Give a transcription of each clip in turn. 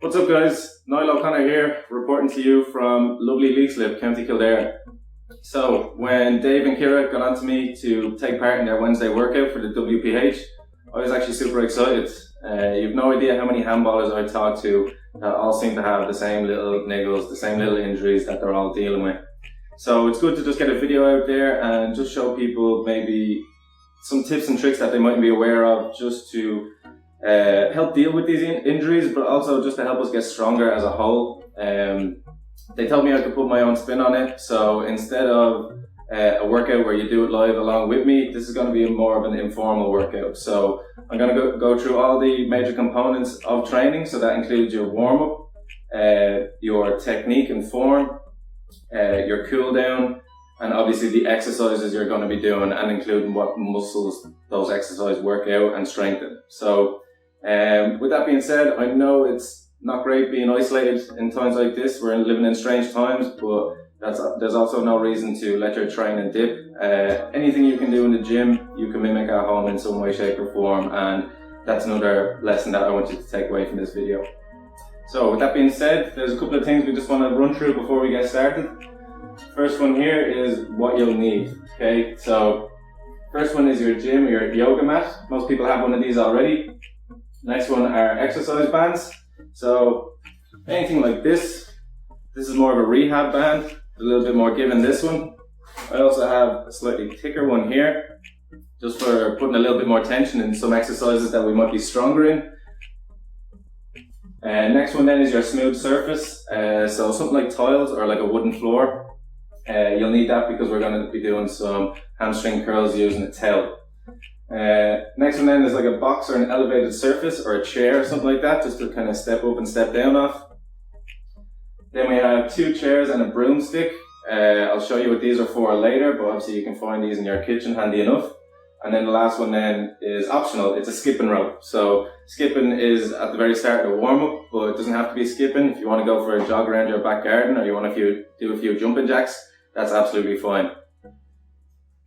What's up guys, Niall O'Connor here, reporting to you from lovely Leixlip, County Kildare. So when Dave and Kira got onto me to take part in their Wednesday workout for the WPH, I was actually super excited. You've no idea how many handballers I talked to that all seem to have the same little niggles, the same little injuries that they're all dealing with. So it's good to just get a video out there and just show people maybe some tips and tricks that they mightn't be aware of, just to help deal with these injuries, but also just to help us get stronger as a whole. They told me I could put my own spin on it, so instead of a workout where you do it live along with me, this is going to be more of an informal workout. So I'm going to go through all the major components of training, so that includes your warm-up, your technique and form, your cool down, and obviously the exercises you're going to be doing, and including what muscles those exercises work out and strengthen. So with that being said, I know it's not great being isolated in times like this. We're living in strange times, but there's also no reason to let your training dip. Anything you can do in the gym, you can mimic at home in some way, shape or form, and that's another lesson that I want you to take away from this video. So with that being said, there's a couple of things we just want to run through before we get started. First one here is what you'll need, okay? So first one is your gym, your yoga mat. Most people have one of these already. Next one are exercise bands. So anything like this. This is more of a rehab band, a little bit more give in this one. I also have a slightly thicker one here, just for putting a little bit more tension in some exercises that we might be stronger in. Next one then is your smooth surface. So something like tiles or like a wooden floor. You'll need that because we're going to be doing some hamstring curls using a towel. Next one then is like a box or an elevated surface or a chair or something like that, just to kind of step up and step down off. Then we have 2 chairs and a broomstick. I'll show you what these are for later, but obviously you can find these in your kitchen handy enough. And then the last one then is optional. It's a skipping rope. So skipping is at the very start of the warm-up, but it doesn't have to be skipping. If you want to go for a jog around your back garden, or you want to do a few jumping jacks, that's absolutely fine.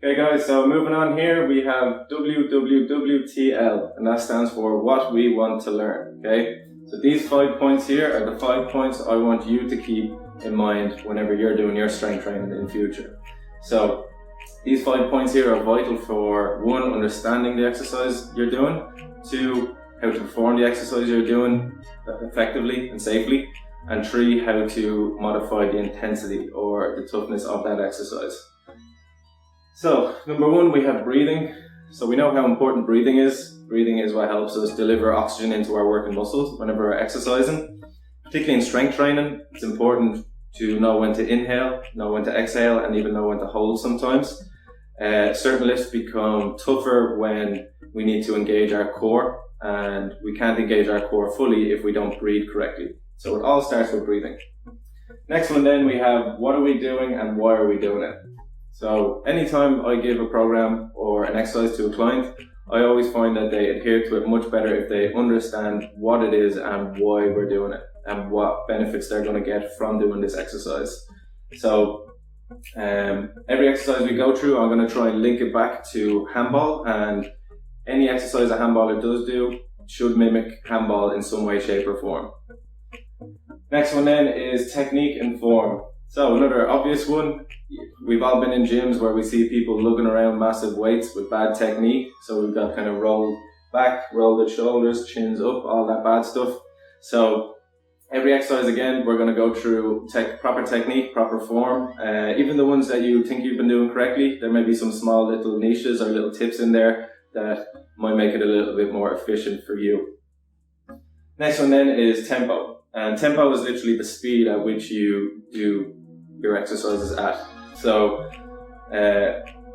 Okay guys, so moving on here, we have WWWTL, and that stands for what we want to learn, okay? So these 5 points here are the 5 points I want you to keep in mind whenever you're doing your strength training in the future. So these 5 points here are vital for 1, understanding the exercise you're doing, 2, how to perform the exercise you're doing effectively and safely, and 3, how to modify the intensity or the toughness of that exercise. So number 1, we have breathing. So we know how important breathing is. Breathing is what helps us deliver oxygen into our working muscles whenever we're exercising. Particularly in strength training, it's important to know when to inhale, know when to exhale, and even know when to hold sometimes. Certain lifts become tougher when we need to engage our core, and we can't engage our core fully if we don't breathe correctly. So it all starts with breathing. Next one then, we have what are we doing and why are we doing it? So anytime I give a program or an exercise to a client, I always find that they adhere to it much better if they understand what it is and why we're doing it, and what benefits they're going to get from doing this exercise. So every exercise we go through, I'm going to try and link it back to handball, and any exercise a handballer does do should mimic handball in some way, shape or form. Next one then is technique and form. So another obvious one, we've all been in gyms where we see people lugging around massive weights with bad technique. So we've got kind of roll back, roll the shoulders, chins up, all that bad stuff. So every exercise again, we're going to go through proper technique, proper form. Even the ones that you think you've been doing correctly, there may be some small little niches or little tips in there that might make it a little bit more efficient for you. Next one then is tempo. And tempo is literally the speed at which you do your exercises at. So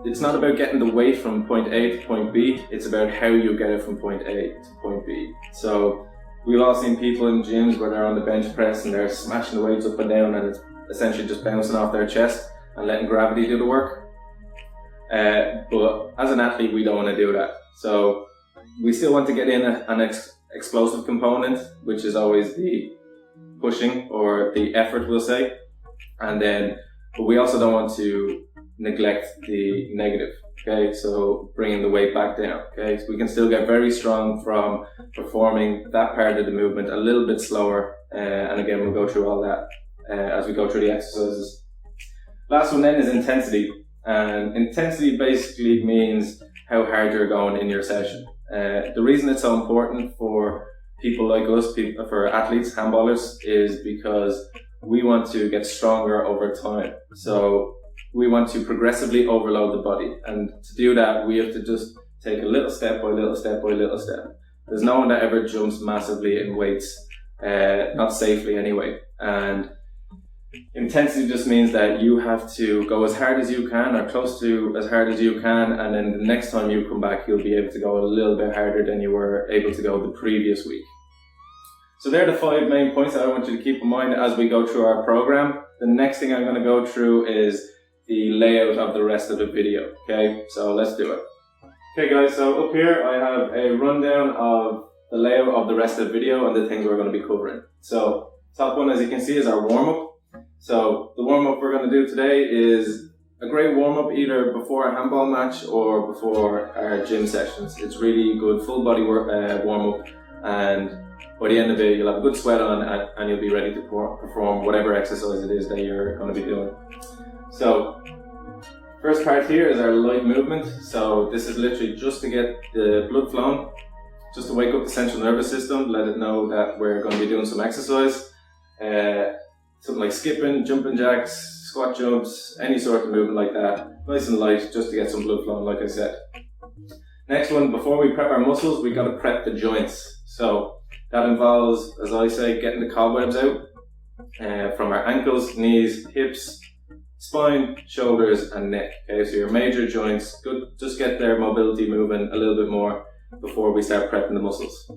it's not about getting the weight from point A to point B, it's about how you get it from point A to point B. So we've all seen people in gyms where they're on the bench press and they're smashing the weights up and down, and it's essentially just bouncing off their chest and letting gravity do the work. But as an athlete, we don't want to do that. So we still want to get in an explosive component, which is always the pushing or the effort, we'll say. And then, but we also don't want to neglect the negative, okay? So bringing the weight back down, okay? So we can still get very strong from performing that part of the movement a little bit slower And again, we'll go through all that as we go through the exercises. Last one then is intensity. And intensity basically means how hard you're going in your session. The reason it's so important for people like us, for athletes, handballers, is because we want to get stronger over time. So we want to progressively overload the body. And to do that, we have to just take a little step by little step by little step. There's no one that ever jumps massively in weights, not safely anyway. And intensity just means that you have to go as hard as you can, or close to as hard as you can, and then the next time you come back, you'll be able to go a little bit harder than you were able to go the previous week. So they're the 5 main points that I want you to keep in mind as we go through our program. The next thing I'm going to go through is the layout of the rest of the video. Okay, so let's do it. Okay guys, so up here I have a rundown of the layout of the rest of the video and the things we're going to be covering. So top one, as you can see, is our warm-up. So the warm-up we're going to do today is a great warm-up either before a handball match or before our gym sessions. It's really good full body warm-up, and by the end of it you'll have a good sweat on and you'll be ready to perform whatever exercise it is that you're going to be doing. So first part here is our light movement. So this is literally just to get the blood flowing, just to wake up the central nervous system, let it know that we're going to be doing some exercise. Something like skipping, jumping jacks, squat jumps, any sort of movement like that. Nice and light, just to get some blood flowing, like I said. Next one, before we prep our muscles, we got to prep the joints. So that involves, as I say, getting the cobwebs out from our ankles, knees, hips, spine, shoulders and neck. Okay, so your major joints, good, just get their mobility moving a little bit more before we start prepping the muscles.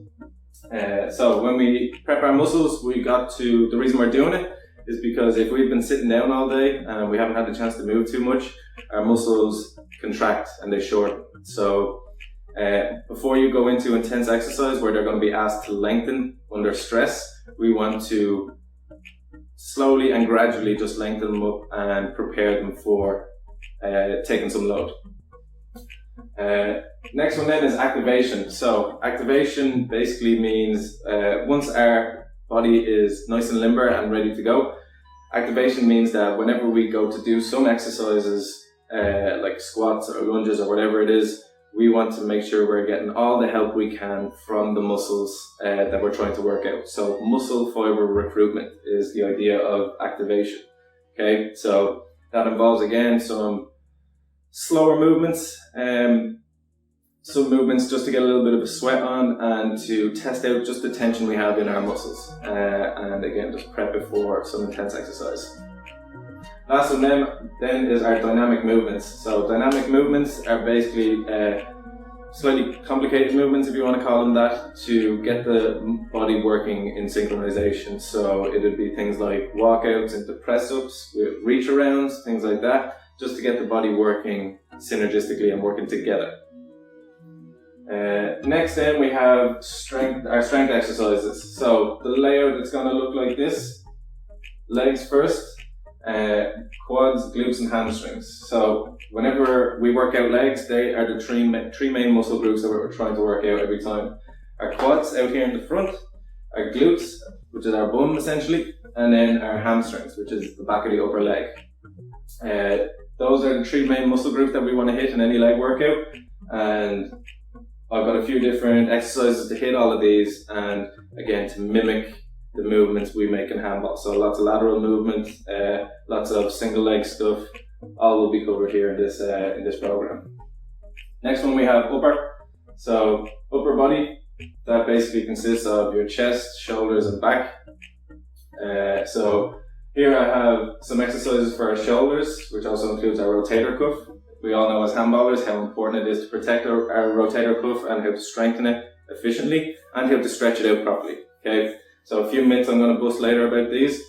So when we prep our muscles, the reason we're doing it is because if we've been sitting down all day and we haven't had the chance to move too much, our muscles contract and they shorten. So before you go into intense exercise where they're going to be asked to lengthen under stress, we want to slowly and gradually just lengthen them up and prepare them for taking some load. Next one then is activation. So activation basically means once our body is nice and limber and ready to go, activation means that whenever we go to do some exercises like squats or lunges or whatever it is, we want to make sure we're getting all the help we can from the muscles that we're trying to work out. So muscle fiber recruitment is the idea of activation. Okay, so that involves again some slower movements, some movements just to get a little bit of a sweat on and to test out just the tension we have in our muscles, and again just prep it for some intense exercise. Last one then is our dynamic movements. So dynamic movements are basically slightly complicated movements, if you want to call them that, to get the body working in synchronization. So it would be things like walkouts into press-ups, reach arounds, things like that, just to get the body working synergistically and working together. Next then we have our strength exercises. So the layout is going to look like this. Legs first, quads, glutes and hamstrings. So whenever we work out legs, they are the three main muscle groups that we're trying to work out every time. Our quads out here in the front, our glutes, which is our bum essentially, and then our hamstrings, which is the back of the upper leg. Those are the 3 main muscle groups that we want to hit in any leg workout, and I've got a few different exercises to hit all of these, and again to mimic the movements we make in handball. So lots of lateral movement, lots of single leg stuff, all will be covered here in this program. Next one we have upper. So upper body, that basically consists of your chest, shoulders and back. So here I have some exercises for our shoulders, which also includes our rotator cuff. We all know as handballers how important it is to protect our rotator cuff and how to strengthen it efficiently and how to stretch it out properly. Okay, so a few myths I'm going to bust later about these.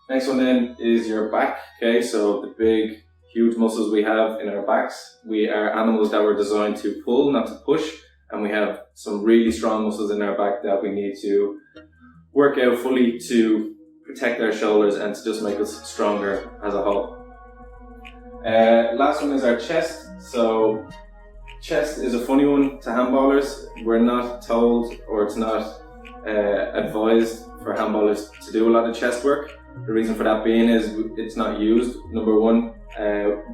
Next one then is your back. Okay, so the big, huge muscles we have in our backs. We are animals that were designed to pull, not to push, and we have some really strong muscles in our back that we need to work out fully to protect our shoulders and to just make us stronger as a whole. Last one is our chest. So chest is a funny one to handballers. We're not told, or it's not advised for handballers to do a lot of chest work. The reason for that being is it's not used, number one,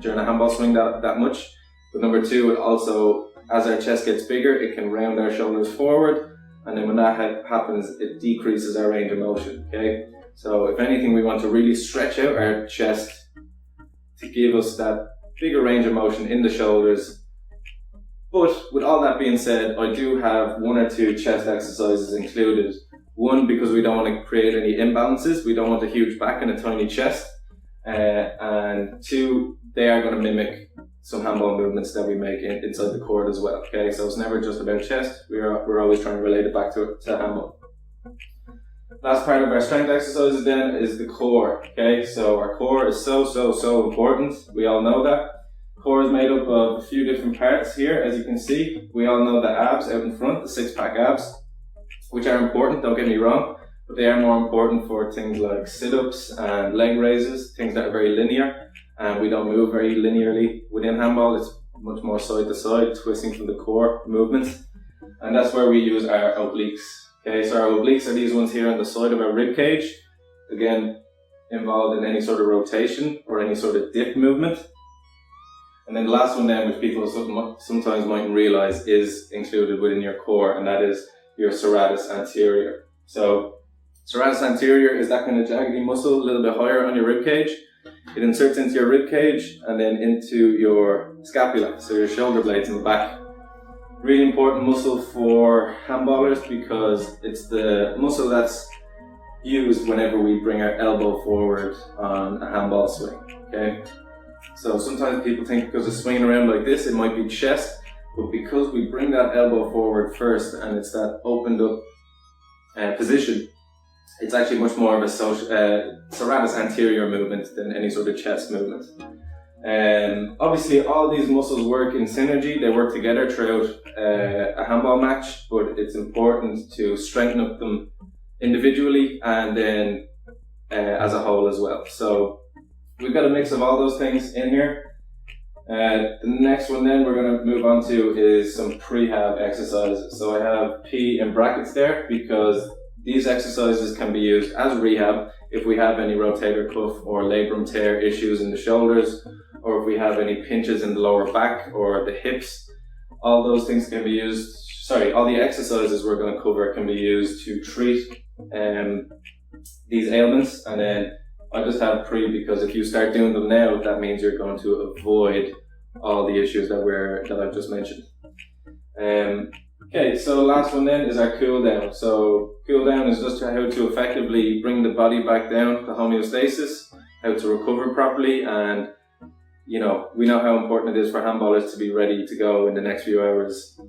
during a handball swing that much, but number two, it also, as our chest gets bigger, it can round our shoulders forward, and then when that happens, it decreases our range of motion, okay? So if anything, we want to really stretch out our chest to give us that bigger range of motion in the shoulders. But with all that being said, I do have 1 or 2 chest exercises included. One, because we don't want to create any imbalances. We don't want a huge back and a tiny chest. And 2, they are going to mimic some handball movements that we make inside the court as well. Okay, so it's never just about chest. We're always trying to relate it back to handball. Last part of our strength exercises then is the core. Okay, so our core is so important. We all know that. Core is made up of a few different parts here, as you can see. We all know the abs out in front, the 6-pack abs, which are important, don't get me wrong, but they are more important for things like sit-ups and leg raises, things that are very linear, and we don't move very linearly within handball. It's much more side to side, twisting from the core movements, and that's where we use our obliques. Okay, so our obliques are these ones here on the side of our rib cage, again involved in any sort of rotation or any sort of dip movement. And then the last one then, which people sometimes mightn't realize is included within your core, and that is your serratus anterior. So serratus anterior is that kind of jaggedy muscle a little bit higher on your rib cage. It inserts into your rib cage and then into your scapula, so your shoulder blades in the back. Really important muscle for handballers because it's the muscle that's used whenever we bring our elbow forward on a handball swing. Okay. So sometimes people think because it's swinging around like this, it might be chest, but because we bring that elbow forward first and it's that opened up position, it's actually much more of a serratus anterior movement than any sort of chest movement. Obviously all these muscles work in synergy, they work together throughout a handball match, but it's important to strengthen up them individually and then as a whole as well. So we've got a mix of all those things in here. The next one then we're going to move on to is some prehab exercises. So I have P in brackets there because these exercises can be used as rehab if we have any rotator cuff or labrum tear issues in the shoulders, or if we have any pinches in the lower back or the hips. All those things can be used, all the exercises we're going to cover can be used to treat these ailments. And then I just have pre because if you start doing them now, that means you're going to avoid all the issues that I've just mentioned. Okay, so the last one then is our cool down. So cool down is just how to effectively bring the body back down to homeostasis, how to recover properly, and we know how important it is for handballers to be ready to go in the next few hours,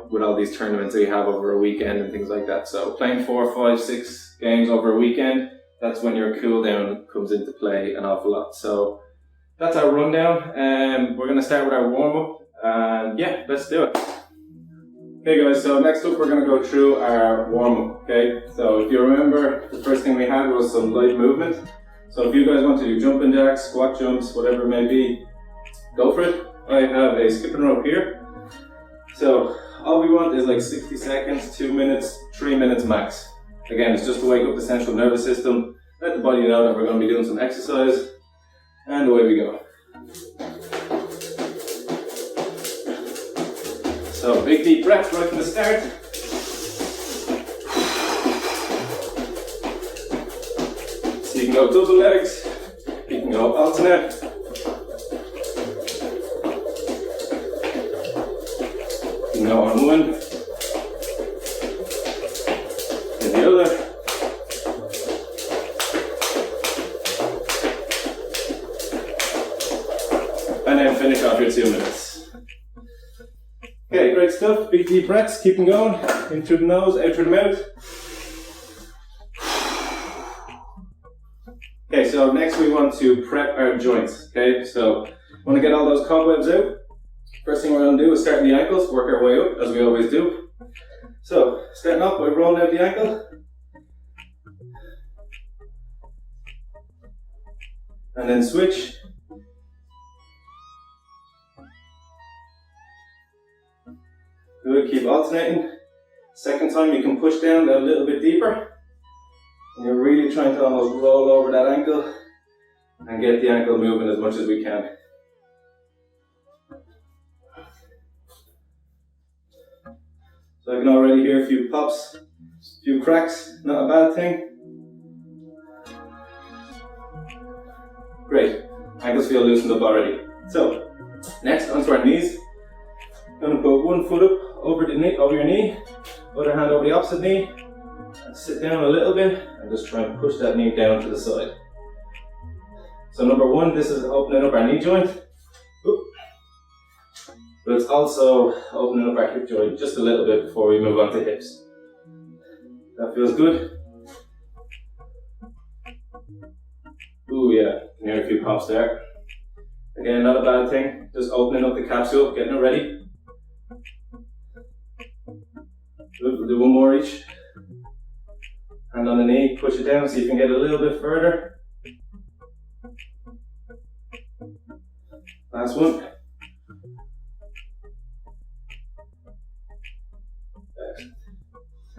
with all these tournaments that you have over a weekend and things like that. So playing 4, 5, 6 games over a weekend, that's when your cool down comes into play an awful lot. So that's our rundown. We're going to start with our warm up, and yeah, let's do it. Okay guys, so next up we're going to go through our warm up. Okay, so if you remember, the first thing we had was some light movement. So if you guys want to do jumping jacks, squat jumps, whatever it may be, go for it. I have a skipping rope here. So all we want is like 60 seconds, 2 minutes, 3 minutes max. Again, it's just to wake up the central nervous system, let the body know that we're going to be doing some exercise, and away we go. So big deep breath right from the start. So you can go double legs, you can go alternate. You can go on one, and the other. And then finish off your 2 minutes. Okay, great stuff. Big deep breaths, keep them going. In through the nose, out through the mouth. Okay, so next we want to prep our joints. Okay, so want to get all those cobwebs out. First thing we're going to do is start in the ankles, work our way up as we always do. So starting off by rolling out the ankle. And then switch. Good, keep alternating. Second time you can push down that a little bit deeper. And you're really trying to almost roll over that ankle and get the ankle moving as much as we can. So I can already hear a few pops, a few cracks, not a bad thing. Great, ankles feel loosened up already. So, next onto our knees. I'm going to put one foot up over your knee, other hand over the opposite knee, and sit down a little bit and just try and push that knee down to the side. So number one, this is opening up our knee joint. Oop. But it's also opening up our hip joint just a little bit before we move on to hips. That feels good. Ooh yeah, can hear a few pops there. Again, not a bad thing. Just opening up the capsule, getting it ready. Good, we'll do one more each. Hand on the knee, push it down so you can get a little bit further. Last one.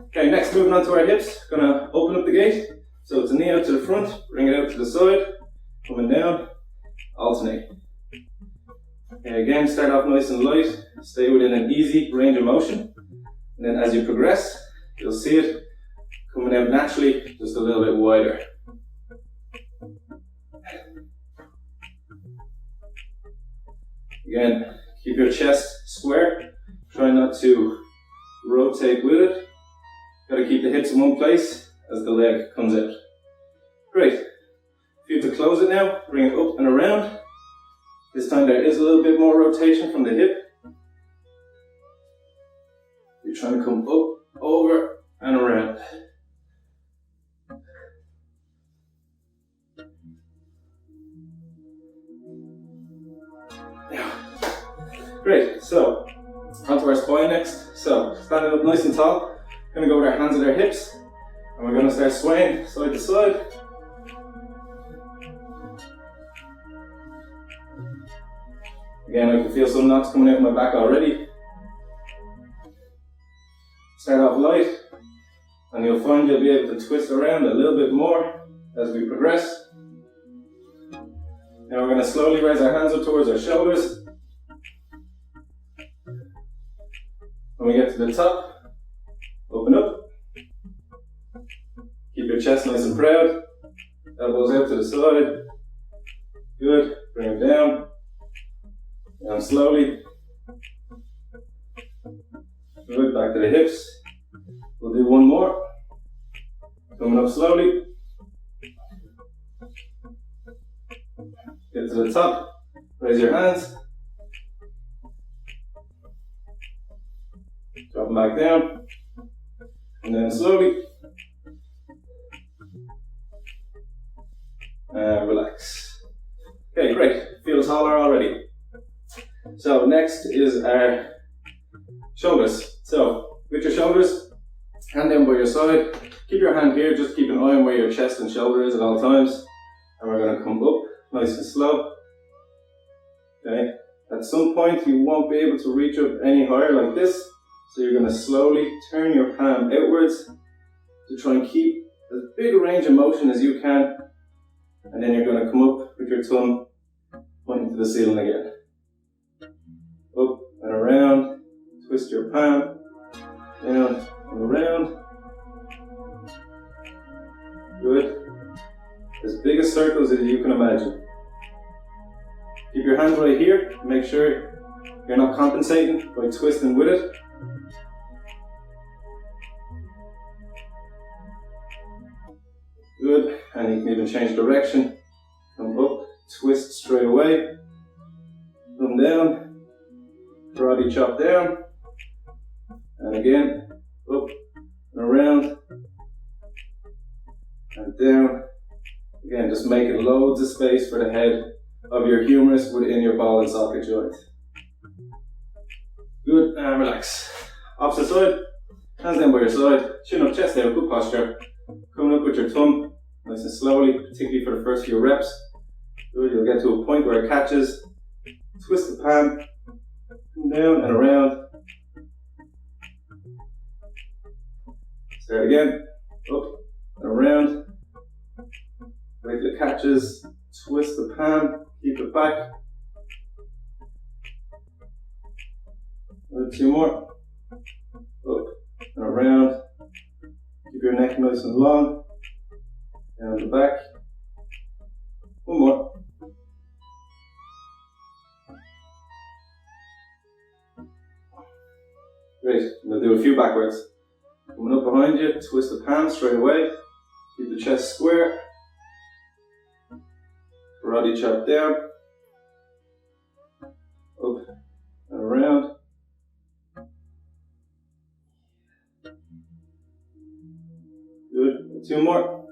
Okay, next moving on to our hips. Gonna open up the gate. So it's a knee out to the front, bring it out to the side, coming down, alternate. Okay, again, start off nice and light, stay within an easy range of motion. And then as you progress, you'll see it coming out naturally, just a little bit wider. Again, keep your chest square, try not to rotate with it. Gotta keep the hips in one place as the leg comes out. Great. If you have to close it now, bring it up and around. This time there is a little bit more rotation from the hip. You're trying to come up, over, and around. Great, so onto our spine next. So standing up nice and tall, gonna go with our hands at our hips, and we're gonna start swaying side to side. Again, I can feel some knots coming out of my back already. Start off light, and you'll find you'll be able to twist around a little bit more as we progress. Now we're going to slowly raise our hands up towards our shoulders. When we get to the top, open up. Keep your chest nice and proud. Elbows out to the side. Good. Bring it down. Down slowly. Good. Back to the hips. We'll do one more. Coming up slowly. Get to the top. Raise your hands. Drop them back down. And then slowly. And relax. Okay, great. Feel taller already. So next is our shoulders. So with your shoulders, hand down by your side. Keep your hand here, just keep an eye on where your chest and shoulder is at all times. And we're going to come up nice and slow. Okay. At some point you won't be able to reach up any higher like this. So you're going to slowly turn your palm outwards to try and keep as big a range of motion as you can. And then you're going to come up with your thumb pointing to the ceiling again. Up and around. Twist your palm. Down and around. Good. As big a circles as you can imagine. Keep your hands right here. Make sure you're not compensating by twisting with it. Good. And you can even change direction. Come up, twist straight away. Come down. Karate chop down. And again, up and around. And down. Again, just making loads of space for the head of your humerus within your ball and socket joint. Good, and relax. Opposite side, hands down by your side, chin up, chest out, good posture. Coming up with your thumb, nice and slowly, particularly for the first few reps. Good, you'll get to a point where it catches. Twist the palm, come down and around. Start again. Up and around. Regular catches. Twist the palm. Keep it back. 2 more. Up and around. Keep your neck nice and long. Down the back. 1 more. Great. We'll do a few backwards. Coming up behind you, twist the palm straight away. Keep the chest square. Karate chop down. Up and around. Good. 2 more.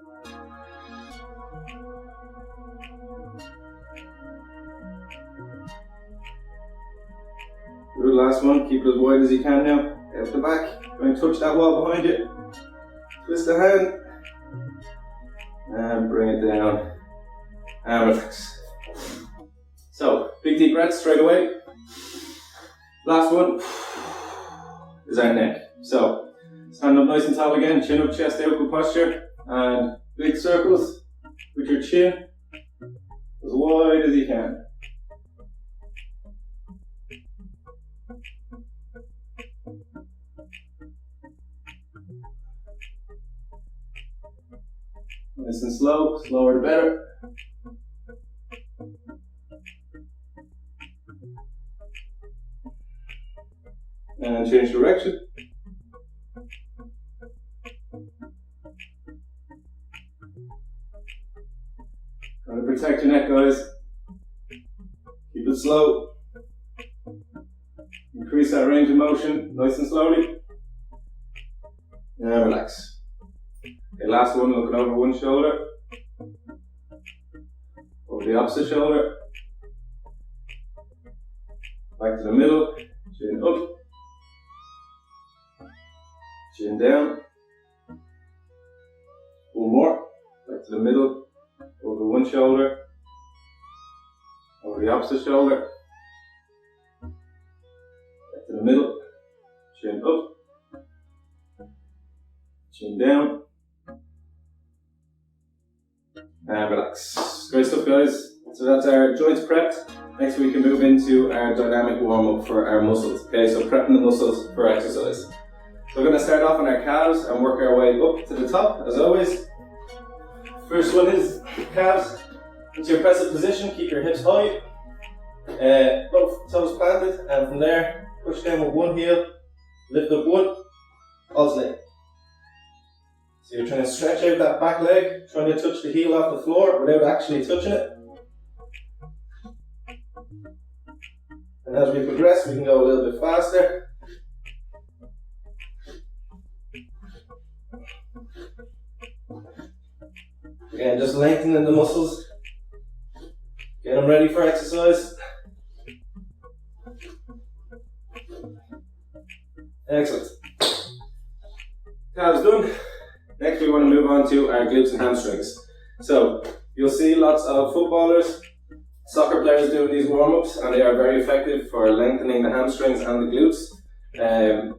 Good. Last one. Keep it as wide as you can now. Out the back. Try and touch that wall behind you. Twist the hand. And bring it down. And relax. So, big deep breaths straight away. Last one is our neck. So, stand up nice and tall again, chin up, chest out, good posture. And big circles with your chin as wide as you can. Nice and slow, slower the better. And change direction. Trying to protect your neck, guys. Keep it slow. Increase that range of motion, nice and slowly. And relax. Okay, last one, looking over one shoulder. Over the opposite shoulder. Back to the middle. Chin up. Chin down. 1 more. Back to the middle. Over one shoulder. Over the opposite shoulder. Back to the middle. Chin up. Chin down. And relax. Great stuff, guys. So that's our joints prepped. Next we can move into our dynamic warm-up for our muscles. Okay, so prepping the muscles for exercise. So we're going to start off on our calves and work our way up to the top, as always. First one is calves. Into your press-up position, keep your hips high. Both toes planted, and from there, push down with one heel, lift up one, alternate. So you're trying to stretch out that back leg, trying to touch the heel off the floor without actually touching it. And as we progress, we can go a little bit faster. Again, just lengthening the muscles. Get them ready for exercise. Excellent. Calves done. Next we want to move on to our glutes and hamstrings. So you'll see lots of footballers, soccer players doing these warm-ups, and they are very effective for lengthening the hamstrings and the glutes. And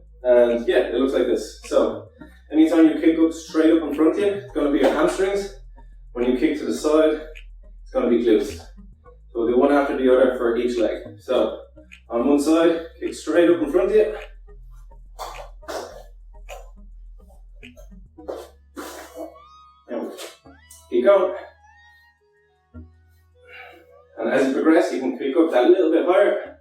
yeah, it looks like this. So anytime you kick up straight up in front of you, it's going to be your hamstrings. When you kick to the side, it's going to be glutes. So we'll do one after the other for each leg. So on one side, kick straight up in front of you. Keep going. And as you progress, you can pick up that little bit higher.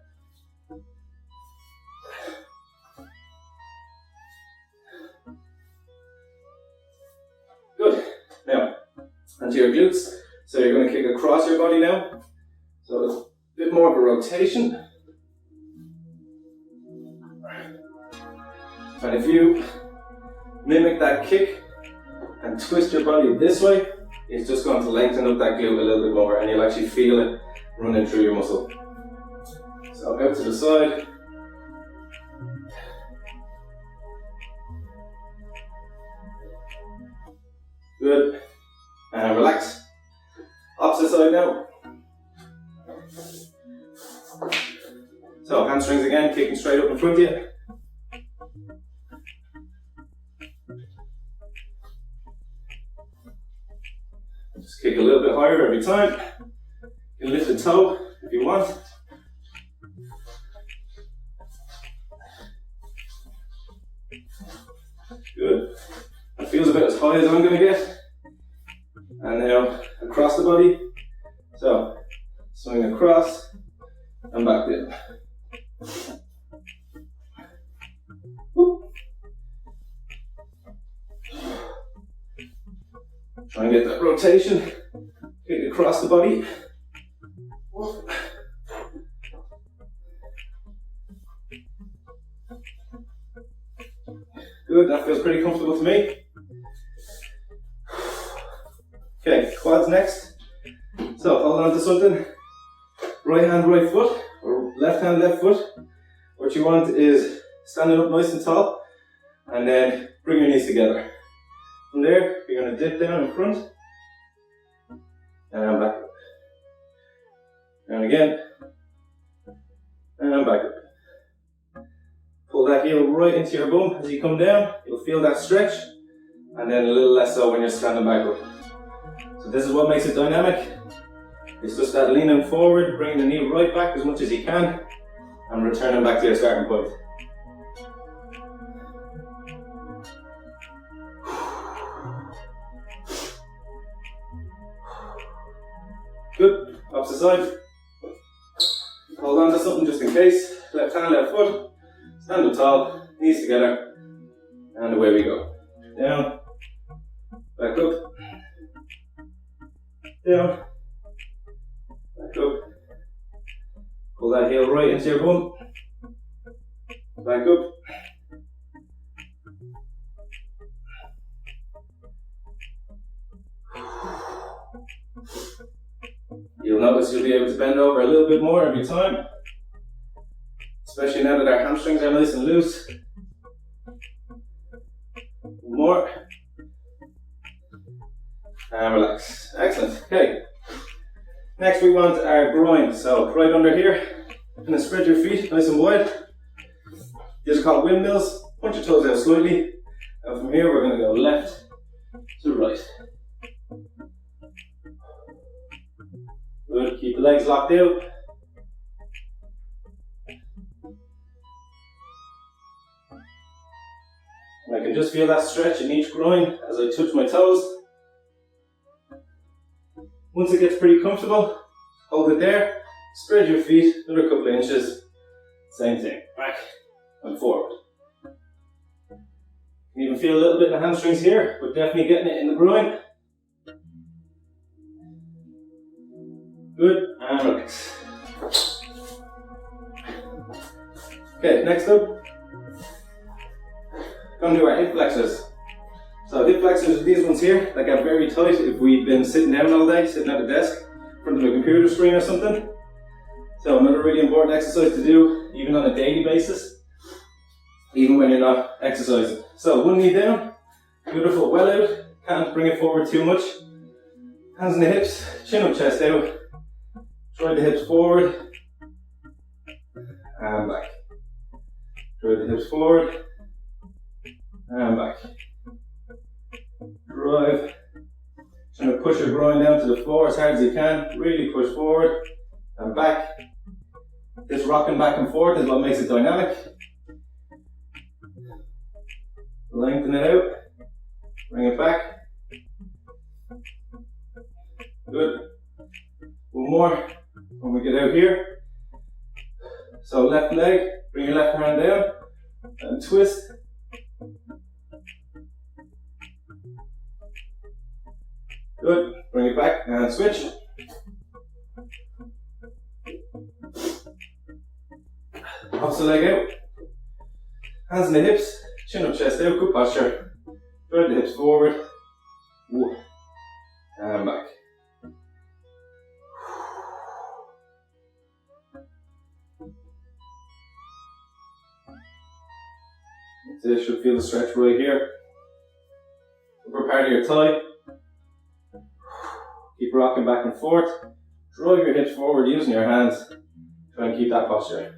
Good. Now, onto your glutes. So you're going to kick across your body now. So a bit more of a rotation. And if you mimic that kick and twist your body this way, it's just going to lengthen up that glute a little bit more, and you'll actually feel it running through your muscle. So out to the side. Good. And relax. Opposite side now. So hamstrings again, kicking straight up in front of you. Just kick a little bit higher every time. You can lift the toe if you want. Good. That feels about as high as I'm going to get. And now across the body. So swing across and back down. Whoop. Try and get that rotation. Kick across the body. Whoop. Good, that feels pretty comfortable to me. Okay, quads next. So hold on to something. Right hand, right foot, or left hand, left foot. What you want is standing up nice and tall, and then bring your knees together. From there, you're going to dip down in front, and back up. And again, and back up. Pull that heel right into your bum as you come down. You'll feel that stretch, and then a little less so when you're standing back up. So this is what makes it dynamic. It's just that leaning forward, bringing the knee right back as much as you can, and returning back to your starting point. Good, opposite side. Hold on to something just in case. Left hand, left foot. Stand up tall, knees together, and away we go. Down, back up, down, back up. Pull that heel right into your bum. Back up. You'll notice you'll be able to bend over a little bit more every time, especially now that our hamstrings are nice and loose. More. And relax. Excellent. Okay. Next we want our groin. So right under here, you're going to spread your feet nice and wide. These are called windmills. Punch your toes out slightly. And from here we're going to go left to right. Good. Keep the legs locked out. And I can just feel that stretch in each groin as I touch my toes. Once it gets pretty comfortable, hold it there, spread your feet another couple of inches, same thing, back and forward. You can even feel a little bit in the hamstrings here, but definitely getting it in the groin. Good, and relax. Okay, next up, come to our hip flexors. So hip flexors are these ones here that get very tight if we've been sitting down all day, sitting at a desk, in front of a computer screen or something. So another really important exercise to do, even on a daily basis, even when you're not exercising. So one knee down, beautiful, well out, can't bring it forward too much. Hands in the hips, chin up, chest out. Drive the hips forward, and back. Drive the hips forward, and back. Drive. Trying to push your groin down to the floor as hard as you can. Really push forward and back. This rocking back and forth is what makes it dynamic. Lengthen it out. Bring it back. Good. One more when we get out here. So left leg, bring your left hand down and twist. Good. Bring it back and switch. Opposite leg out. Hands in the hips. Chin up, chest out. Good posture. Drive the hips forward. And back. So you should feel the stretch right here. Upper part of your thigh. Keep rocking back and forth. Drive your hips forward using your hands. Try and keep that posture.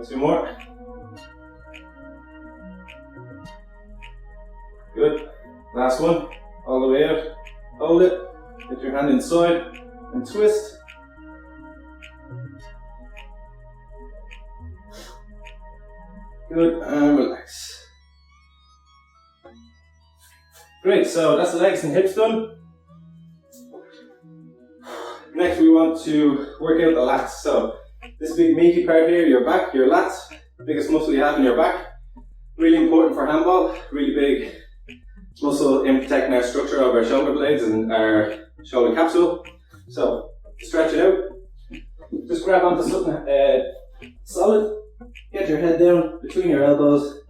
Two more. Good. Last one, all the way out. Hold it, get your hand inside and twist. Good, and relax. Great, so that's the legs and hips done. Next we want to work out the lats. So this big meaty part here, your back, your lats, biggest muscle you have in your back. Really important for handball, really big muscle in protecting our structure of our shoulder blades and our shoulder capsule. So stretch it out. Just grab onto something solid. Get your head down between your elbows.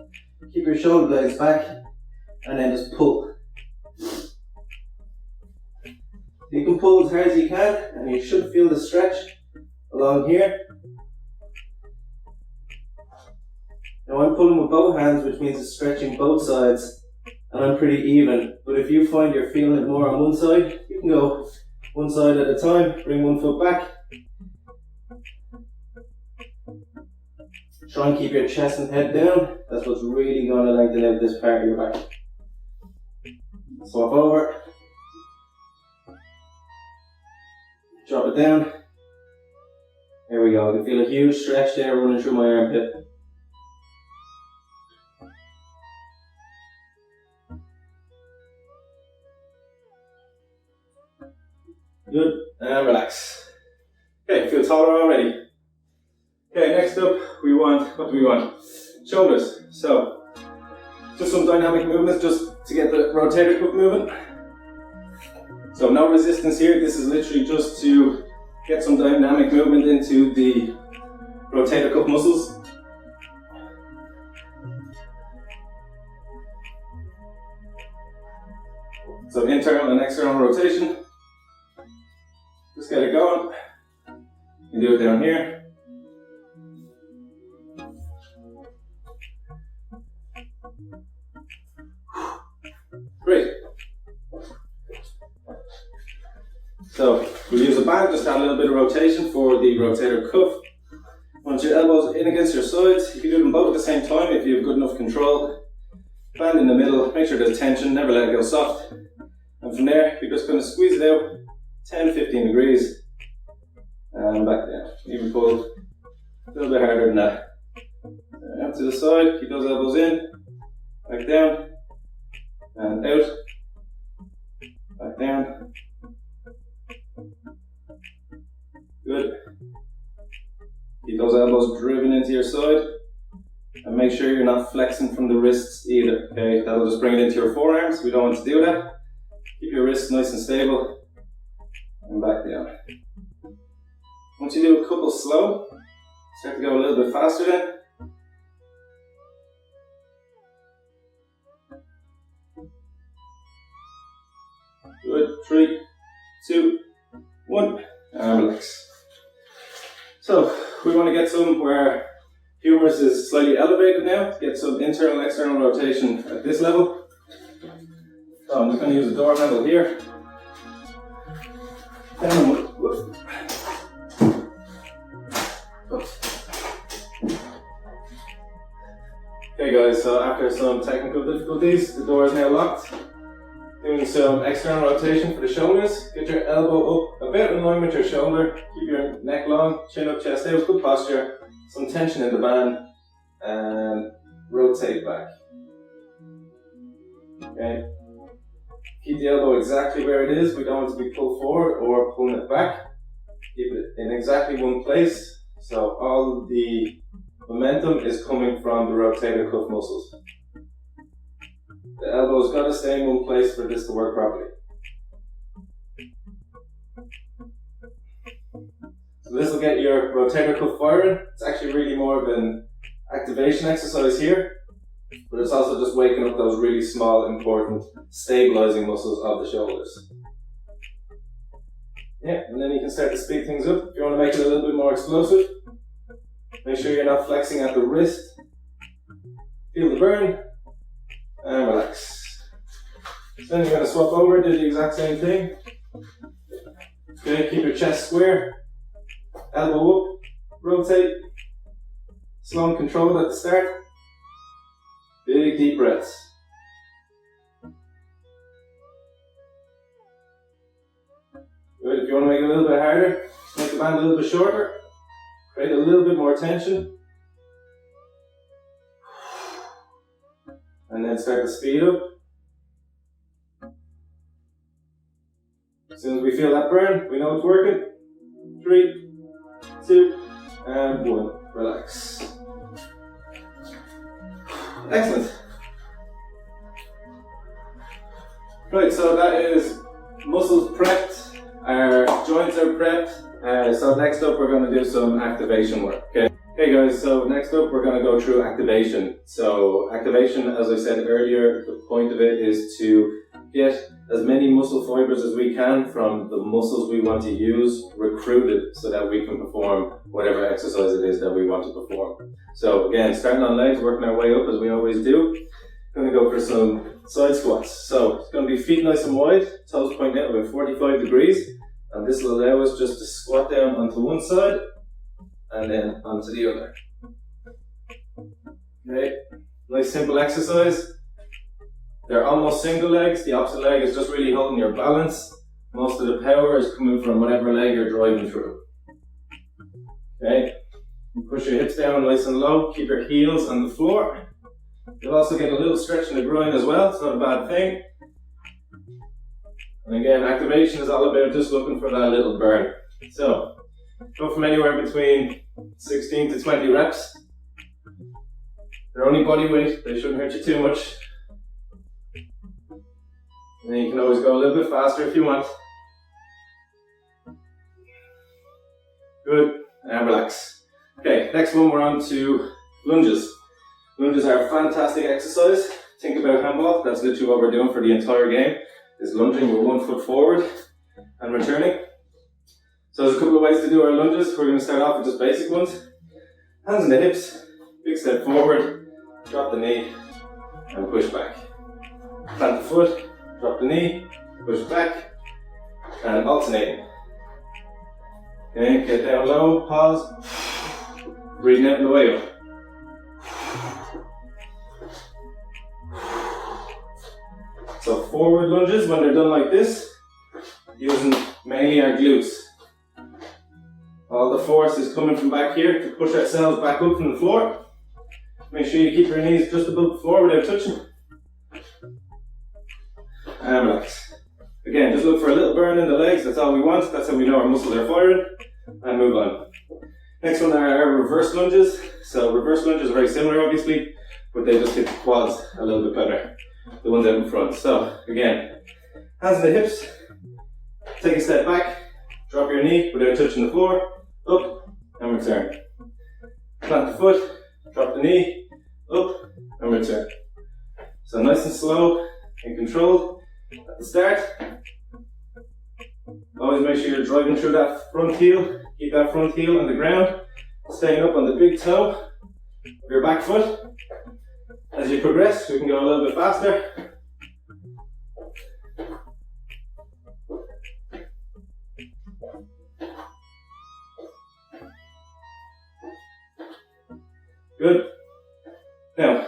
Keep your shoulder blades back, and then just pull. You can pull as hard as you can, and you should feel the stretch along here. Now I'm pulling with both hands, which means it's stretching both sides, and I'm pretty even. But if you find you're feeling it more on one side, you can go one side at a time, bring one foot back. Try and keep your chest and head down. That's what's really going to lengthen out this part of your back. Swap over. Drop it down. There we go. I can feel a huge stretch there running through my armpit. Good, and relax. Okay, feel taller already. Okay, next up what do we want? Shoulders. So, just some dynamic movements just to get the rotator cuff moving. So no resistance here, this is literally just to get some dynamic movement into the rotator cuff muscles. So internal and external rotation. Just get it going. You can do it down here. Great. So we'll use a band, just add a little bit of rotation for the rotator cuff. Once your elbows in against your sides, you can do them both at the same time if you have good enough control. Band in the middle, make sure there's tension, never let it go soft. And from there, you're just going to squeeze it out 10-15 degrees and back down. Even pull a little bit harder than that. Out to the side, keep those elbows in, back down, and out, back down. Good. Keep those elbows driven into your side, and make sure you're not flexing from the wrists either. Okay, that'll just bring it into your forearms. We don't want to do that. Keep your wrists nice and stable, and back down. Once you do a couple slow, start to go a little bit faster then. Good. 3, 2, 1, and relax. So we want to get some where humerus is slightly elevated now, get some internal and external rotation at this level. So I'm just going to use a door handle here. Okay guys, so after some technical difficulties, the door is now locked. Doing some external rotation for the shoulders. Get your elbow up about in line with your shoulder. Keep your neck long, chin up, chest out, good posture. Some tension in the band, and rotate back. Okay. Keep the elbow exactly where it is. We don't want to be pulled forward or pulling it back. Keep it in exactly one place. So all the momentum is coming from the rotator cuff muscles. The elbow's got to stay in one place for this to work properly. So this will get your rotator cuff firing. It's actually really more of an activation exercise here, but it's also just waking up those really small, important, stabilizing muscles of the shoulders. Yeah, and then you can start to speed things up. If you want to make it a little bit more explosive, make sure you're not flexing at the wrist. Feel the burn. And relax. So then you're going to swap over, do the exact same thing. Okay, keep your chest square. Elbow up, rotate. Slow and controlled at the start. Big deep breaths. you want to make it a little bit harder, make the band a little bit shorter, create a little bit more tension, and then start to speed up. As soon as we feel that burn, we know it's working. 3, 2, and 1. Relax. Excellent. Right, so that is muscles prepped, our joints are prepped. So next up we're going to do some activation work. Okay guys, so next up we're going to go through activation. So activation, as I said earlier, the point of it is to get as many muscle fibers as we can from the muscles we want to use recruited so that we can perform whatever exercise it is that we want to perform. So again, starting on legs, working our way up as we always do. Going to go for some side squats. So it's going to be feet nice and wide, toes pointing out about 45 degrees, and this will allow us just to squat down onto one side and then onto the other. Okay, nice simple exercise. They're almost single legs. The opposite leg is just really holding your balance. Most of the power is coming from whatever leg you're driving through. Okay, push your hips down nice and low. Keep your heels on the floor. You'll also get a little stretch in the groin as well. It's not a bad thing. And again, activation is all about just looking for that little burn. So go from anywhere between 16 to 20 reps. They're only body weight. They shouldn't hurt you too much. And then you can always go a little bit faster if you want. Good, and relax. Okay, next one we're on to lunges. Lunges are a fantastic exercise. Think about handball, that's literally what we're doing for the entire game, is lunging with 1 foot forward and returning. So there's a couple of ways to do our lunges. We're going to start off with just basic ones. Hands in the hips, big step forward, drop the knee, and push back. Plant the foot, drop the knee, push back, and alternating. Okay, get down low, pause, breathing out on the way up. So forward lunges, when they're done like this, using mainly our glutes. All the force is coming from back here to push ourselves back up from the floor. Make sure you keep your knees just above the floor without touching. And relax. Again, just look for a little burn in the legs, that's all we want, that's how we know our muscles are firing, and move on. Next one are our reverse lunges. So reverse lunges are very similar obviously, but they just hit the quads a little bit better, the ones out in front. So again, hands on the hips, take a step back, drop your knee without touching the floor, up and return. Plant the foot, drop the knee, up and return. So nice and slow and controlled at the start. Always make sure you're driving through that front heel. Keep that front heel on the ground, staying up on the big toe of your back foot. As you progress, we can go a little bit faster. Good. Now,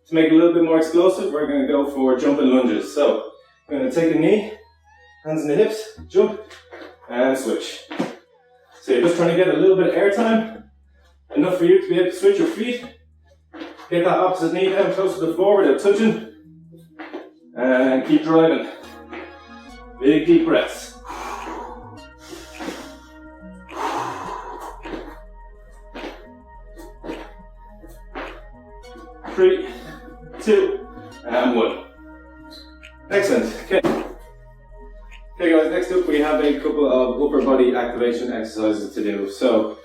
to make it a little bit more explosive, we're going to go for jumping lunges. So, we're going to take a knee, hands in the hips, jump, and switch. So you're just trying to get a little bit of air time, enough for you to be able to switch your feet. Get that opposite knee down close to the floor without touching. And keep driving. Big deep breaths. Three, 2, and 1. Excellent. Okay. Okay guys, next up we have a couple of upper body activation exercises to do. So,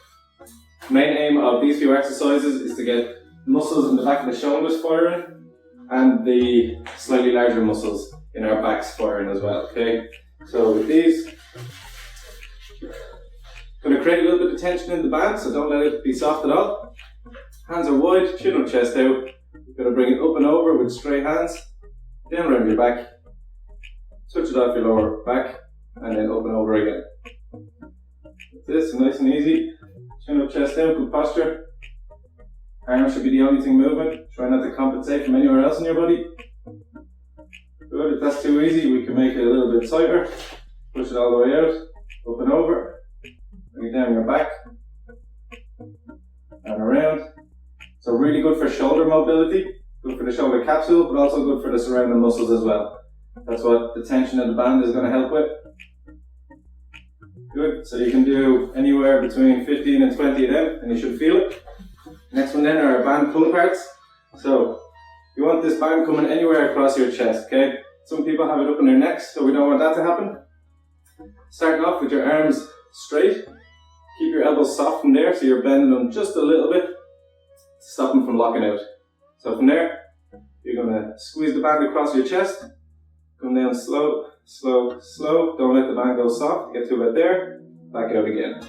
the main aim of these few exercises is to get muscles in the back of the shoulders firing and the slightly larger muscles in our backs firing as well, okay? So with these, going to create a little bit of tension in the band, so don't let it be soft at all. Hands are wide, chin or chest out. You're going to bring it up and over with straight hands, down around your back, touch it off your lower back, and then up and over again. This is nice and easy. Chin up, chest out, good posture. Arms should be the only thing moving. Try not to compensate from anywhere else in your body. Good, if that's too easy, we can make it a little bit tighter. Push it all the way out. up and over, bring it down your back, and around. So really good for shoulder mobility, good for the shoulder capsule, but also good for the surrounding muscles as well. That's what the tension of the band is going to help with. Good, so you can do anywhere between 15 and 20 of them, and you should feel it. Next one then are band pull aparts. So you want this band coming anywhere across your chest, okay? Some people have it up in their necks, so we don't want that to happen. Starting off with your arms straight. Keep your elbows soft from there, so you're bending them just a little bit to stop them from locking out. So from there, you're going to squeeze the band across your chest. Come down slow, slow, slow. Don't let the band go soft. Get to about there. Back out again.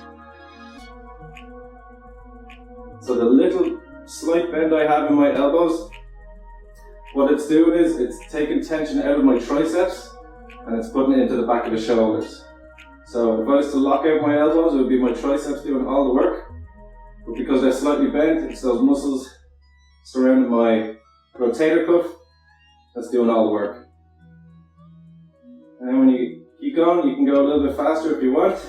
So the little slight bend I have in my elbows, what it's doing is it's taking tension out of my triceps and it's putting it into the back of the shoulders. So if I was to lock out my elbows, it would be my triceps doing all the work. But because they're slightly bent, it's those muscles surrounding my rotator cuff that's doing all the work. And then when you keep going, you can go a little bit faster if you want.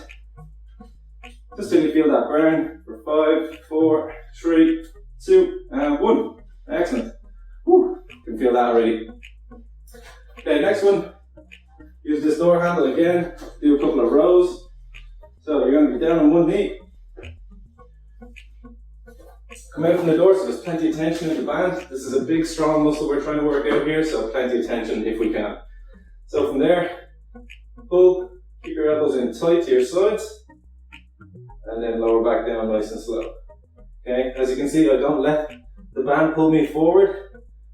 Just till you feel that burn for 5, 4, 3, 2, and 1. Excellent. Woo, you can feel that already. Okay, next one. Use this door handle again. Do a couple of rows. So you're going to be down on one knee. Come out from the door so there's plenty of tension in the band. This is a big, strong muscle we're trying to work out here, so plenty of tension if we can. So from there, pull, keep your elbows in tight to your sides, and then lower back down nice and slow. Okay, as you can see, I don't let the band pull me forward.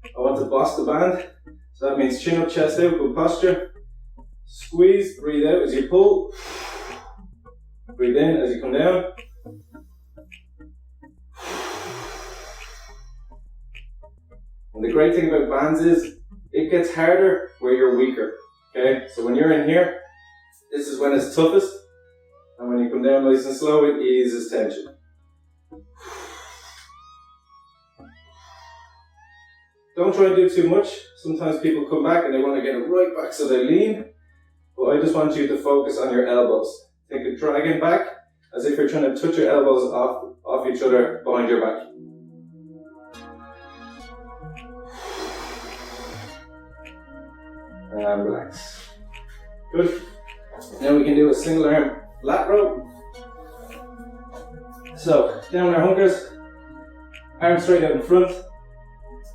I want to boss the band, so that means chin up, chest out, good posture. Squeeze, breathe out as you pull. Breathe in as you come down. And the great thing about bands is, it gets harder where you're weaker. Okay, so when you're in here, this is when it's toughest, and when you come down nice and slow, it eases tension. Don't try and do too much. Sometimes people come back and they want to get it right back so they lean, but I just want you to focus on your elbows. Take a dragon back, as if you're trying to touch your elbows off each other behind your back. And relax. Good. Now we can do a single arm lat row. So, down our hunkers, arms straight out in front.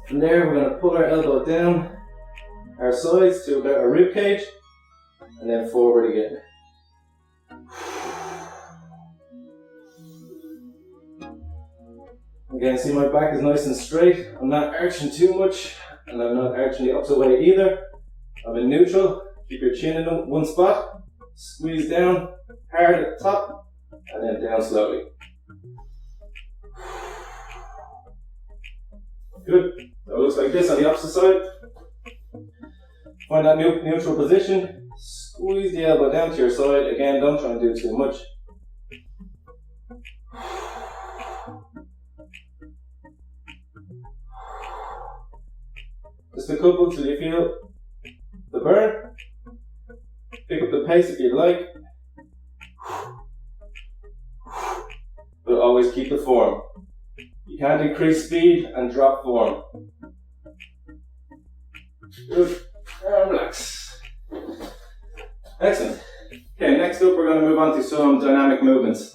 From there, we're going to pull our elbow down our sides to about our rib cage, and then forward again. Again, see my back is nice and straight. I'm not arching too much, and I'm not arching the opposite way either. I'm in neutral. Keep your chin in one spot. Squeeze down hard at the top, and then down slowly. Good. So it looks like this on the opposite side. Find that neutral position. Squeeze the elbow down to your side. Again, don't try and do too much. Just a couple till you feel the burn. Pick up the pace if you like. But always keep the form. You can't increase speed and drop form. Good. And relax. Excellent. Okay, next up we're going to move on to some dynamic movements.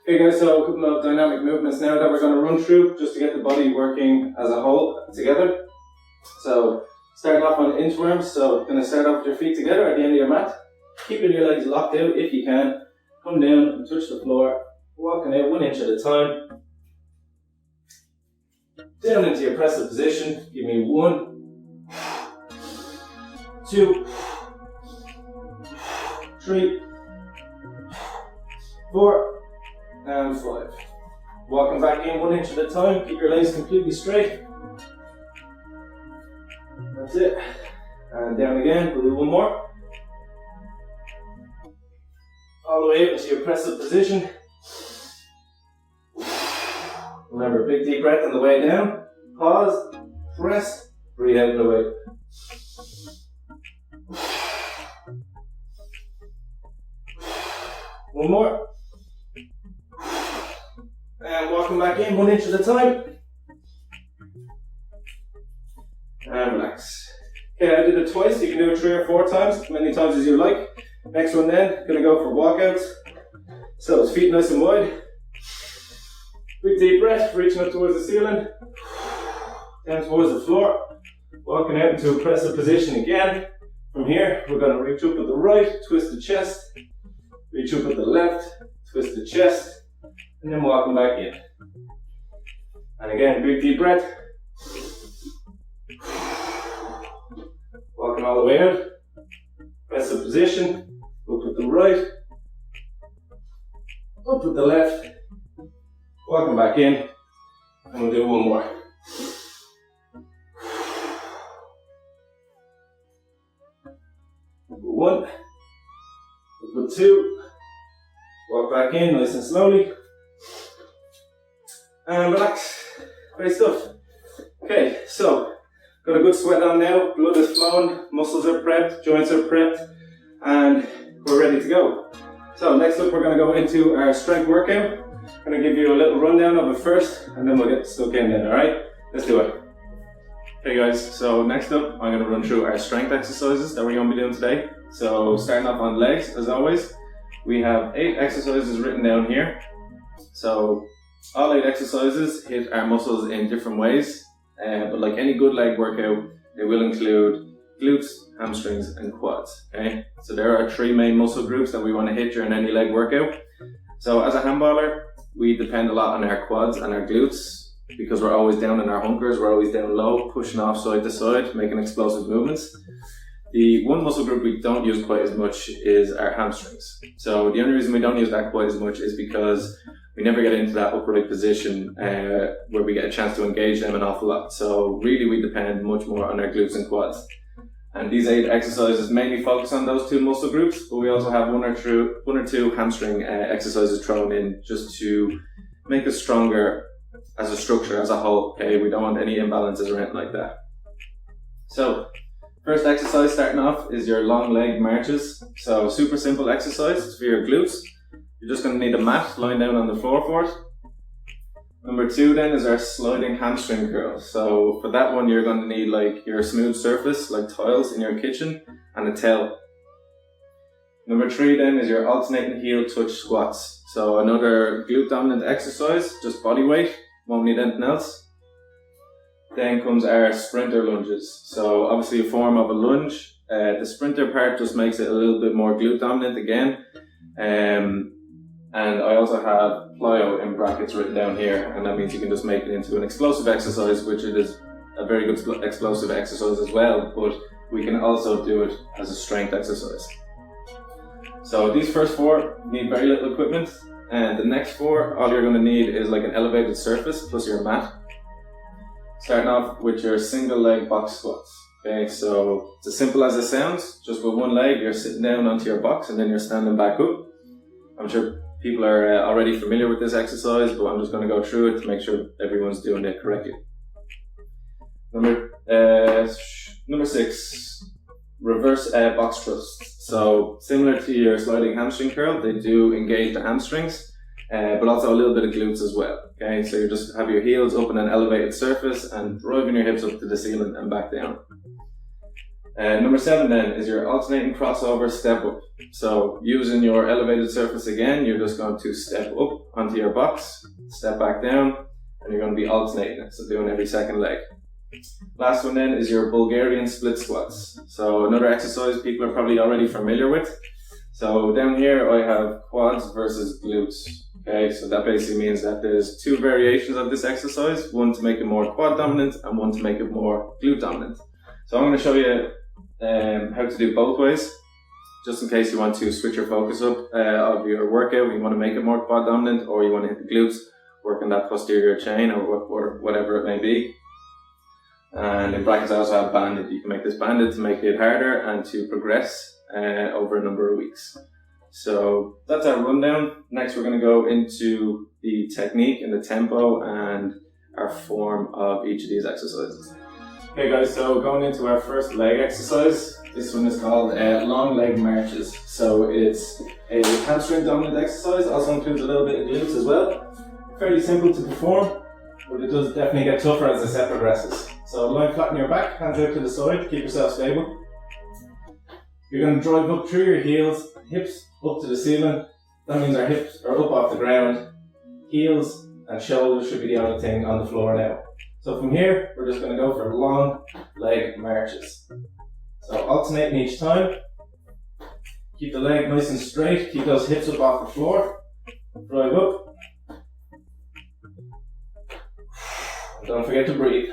Okay guys, so a couple of dynamic movements now that we're going to run through just to get the body working as a whole together. So, starting off on inchworms, so going to start off with your feet together at the end of your mat. Keeping your legs locked out if you can. Come down and touch the floor. Walking out 1 inch at a time. Down into your press-up position. Give me 1, 2, 3, 4, and 5. Walking back in 1 inch at a time. Keep your legs completely straight. That's it. And down again. We'll do one more. All the way up into your press-up position. Remember, big deep breath on the way down. Pause, press, breathe out on the way. One more. And walking back in 1 inch at a time. And relax. Okay, I did it twice. You can do it 3 or 4 times, as many times as you like. Next one then, gonna go for walkouts. So it's feet nice and wide. Big deep breath, reaching up towards the ceiling. Down towards the floor. Walking out into a press-up position again. From here, we're gonna reach up at the right, twist the chest. Reach up at the left, twist the chest. And then walking back in. And again, big deep breath. Walking all the way out. Press up position. Up with the right. Up with the left. Walking back in. And we'll do one more. Number 1. Up with 2. Walk back in nice and slowly. And relax. Great stuff. Okay, so got a good sweat on now. Blood is flowing, muscles are prepped, joints are prepped, and we're ready to go. So next up we're going to go into our strength workout. I'm going to give you a little rundown of it first, and then we'll get stuck in then, alright? Let's do it. Okay guys, so next up I'm going to run through our strength exercises that we're going to be doing today. So starting off on legs, as always, we have 8 exercises written down here. So all 8 exercises hit our muscles in different ways, but like any good leg workout, it will include glutes, hamstrings and quads, okay? So there are 3 main muscle groups that we want to hit during any leg workout. So as a handballer, we depend a lot on our quads and our glutes because we're always down in our hunkers, we're always down low, pushing off side to side, making explosive movements. The one muscle group we don't use quite as much is our hamstrings. So the only reason we don't use that quite as much is because we never get into that upright position where we get a chance to engage them an awful lot. So really we depend much more on our glutes and quads. And these 8 exercises mainly focus on those 2 muscle groups, but we also have one or two hamstring exercises thrown in just to make us stronger as a structure, as a whole. Okay, we don't want any imbalances or anything like that. So first exercise starting off is your long leg marches. So super simple exercise for your glutes. You're just going to need a mat lying down on the floor for it. Number 2 then is our sliding hamstring curl. So for that one you're going to need like your smooth surface like tiles in your kitchen and a towel. Number 3 then is your alternating heel touch squats. So another glute dominant exercise, just body weight, won't need anything else. Then comes our sprinter lunges. So obviously a form of a lunge. The sprinter part just makes it a little bit more glute dominant again. And I also have plyo in brackets written down here, and that means you can just make it into an explosive exercise, which it is a very good explosive exercise as well, but we can also do it as a strength exercise. So these first 4 need very little equipment, and the next 4, all you're going to need is like an elevated surface plus your mat. Starting off with your single leg box squats. Okay, so it's as simple as it sounds. Just with one leg, you're sitting down onto your box and then you're standing back up. I'm sure people are already familiar with this exercise, but I'm just going to go through it to make sure everyone's doing it correctly. Number 6, reverse box thrusts. So similar to your sliding hamstring curl, they do engage the hamstrings, but also a little bit of glutes as well. Okay, so you just have your heels up on an elevated surface and driving your hips up to the ceiling and back down. Number 7 then is your alternating crossover step up. So using your elevated surface again, you're just going to step up onto your box, step back down, and you're going to be alternating it, so doing every second leg. Last one then is your Bulgarian split squats. So another exercise people are probably already familiar with. So down here I have quads versus glutes. Okay, so that basically means that there's 2 variations of this exercise, one to make it more quad dominant and one to make it more glute dominant. So I'm going to show you how to do both ways, just in case you want to switch your focus up of your workout. You want to make it more quad dominant, or you want to hit the glutes, work on that posterior chain or whatever it may be. And in brackets I also have banded. You can make this banded to make it harder and to progress over a number of weeks. So that's our rundown. Next we're going to go into the technique and the tempo and our form of each of these exercises. Okay guys, so going into our first leg exercise. This one is called long leg marches. So it's a hamstring dominant exercise, also includes a little bit of glutes as well. Fairly simple to perform, but it does definitely get tougher as the set progresses. So lie flat on your back, hands out to the side, keep yourself stable. You're going to drive up through your heels, hips up to the ceiling. That means our hips are up off the ground. Heels and shoulders should be the only thing on the floor now. So from here, we're just going to go for long leg marches. So alternating each time. Keep the leg nice and straight, keep those hips up off the floor. Drive up. Don't forget to breathe.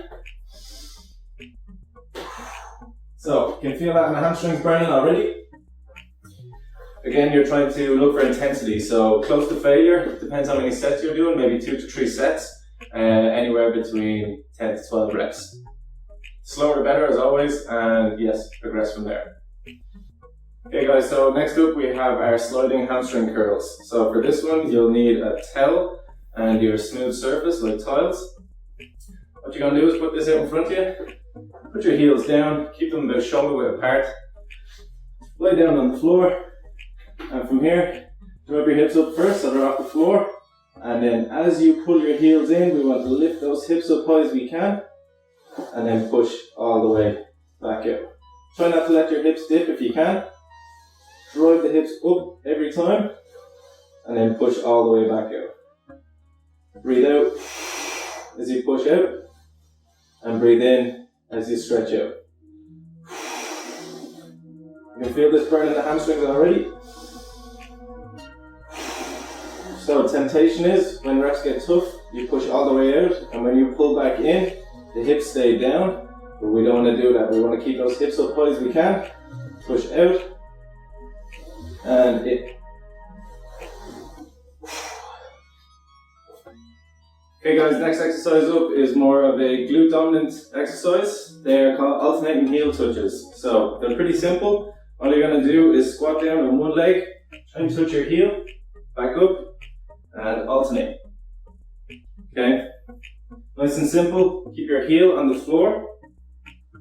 So, you can feel that in the hamstrings burning already. Again, you're trying to look for intensity, so close to failure, depends how many sets you're doing, maybe 2 to 3 sets, anywhere between 10 to 12 reps. Slower the better as always, and yes, progress from there. Okay guys, so next up we have our sliding hamstring curls. So for this one, you'll need a towel and your smooth surface like tiles. What you're going to do is put this out in front of you, put your heels down, keep them about shoulder width apart, lie down on the floor, and from here, drive your hips up first so they're off the floor, and then as you pull your heels in, we want to lift those hips up high as we can, and then push all the way back out. Try not to let your hips dip if you can. Drive the hips up every time, and then push all the way back out. Breathe out as you push out, and breathe in as you stretch out. You can feel this burning the hamstrings already. So temptation is, when reps get tough, you push all the way out, and when you pull back in, the hips stay down, but we don't want to do that. We want to keep those hips up high as we can, push out, and in. Okay guys, next exercise up is more of a glute dominant exercise. They're called alternating heel touches. So they're pretty simple. All you're going to do is squat down on one leg, try and touch your heel, back up, and alternate. Okay? Nice and simple. Keep your heel on the floor.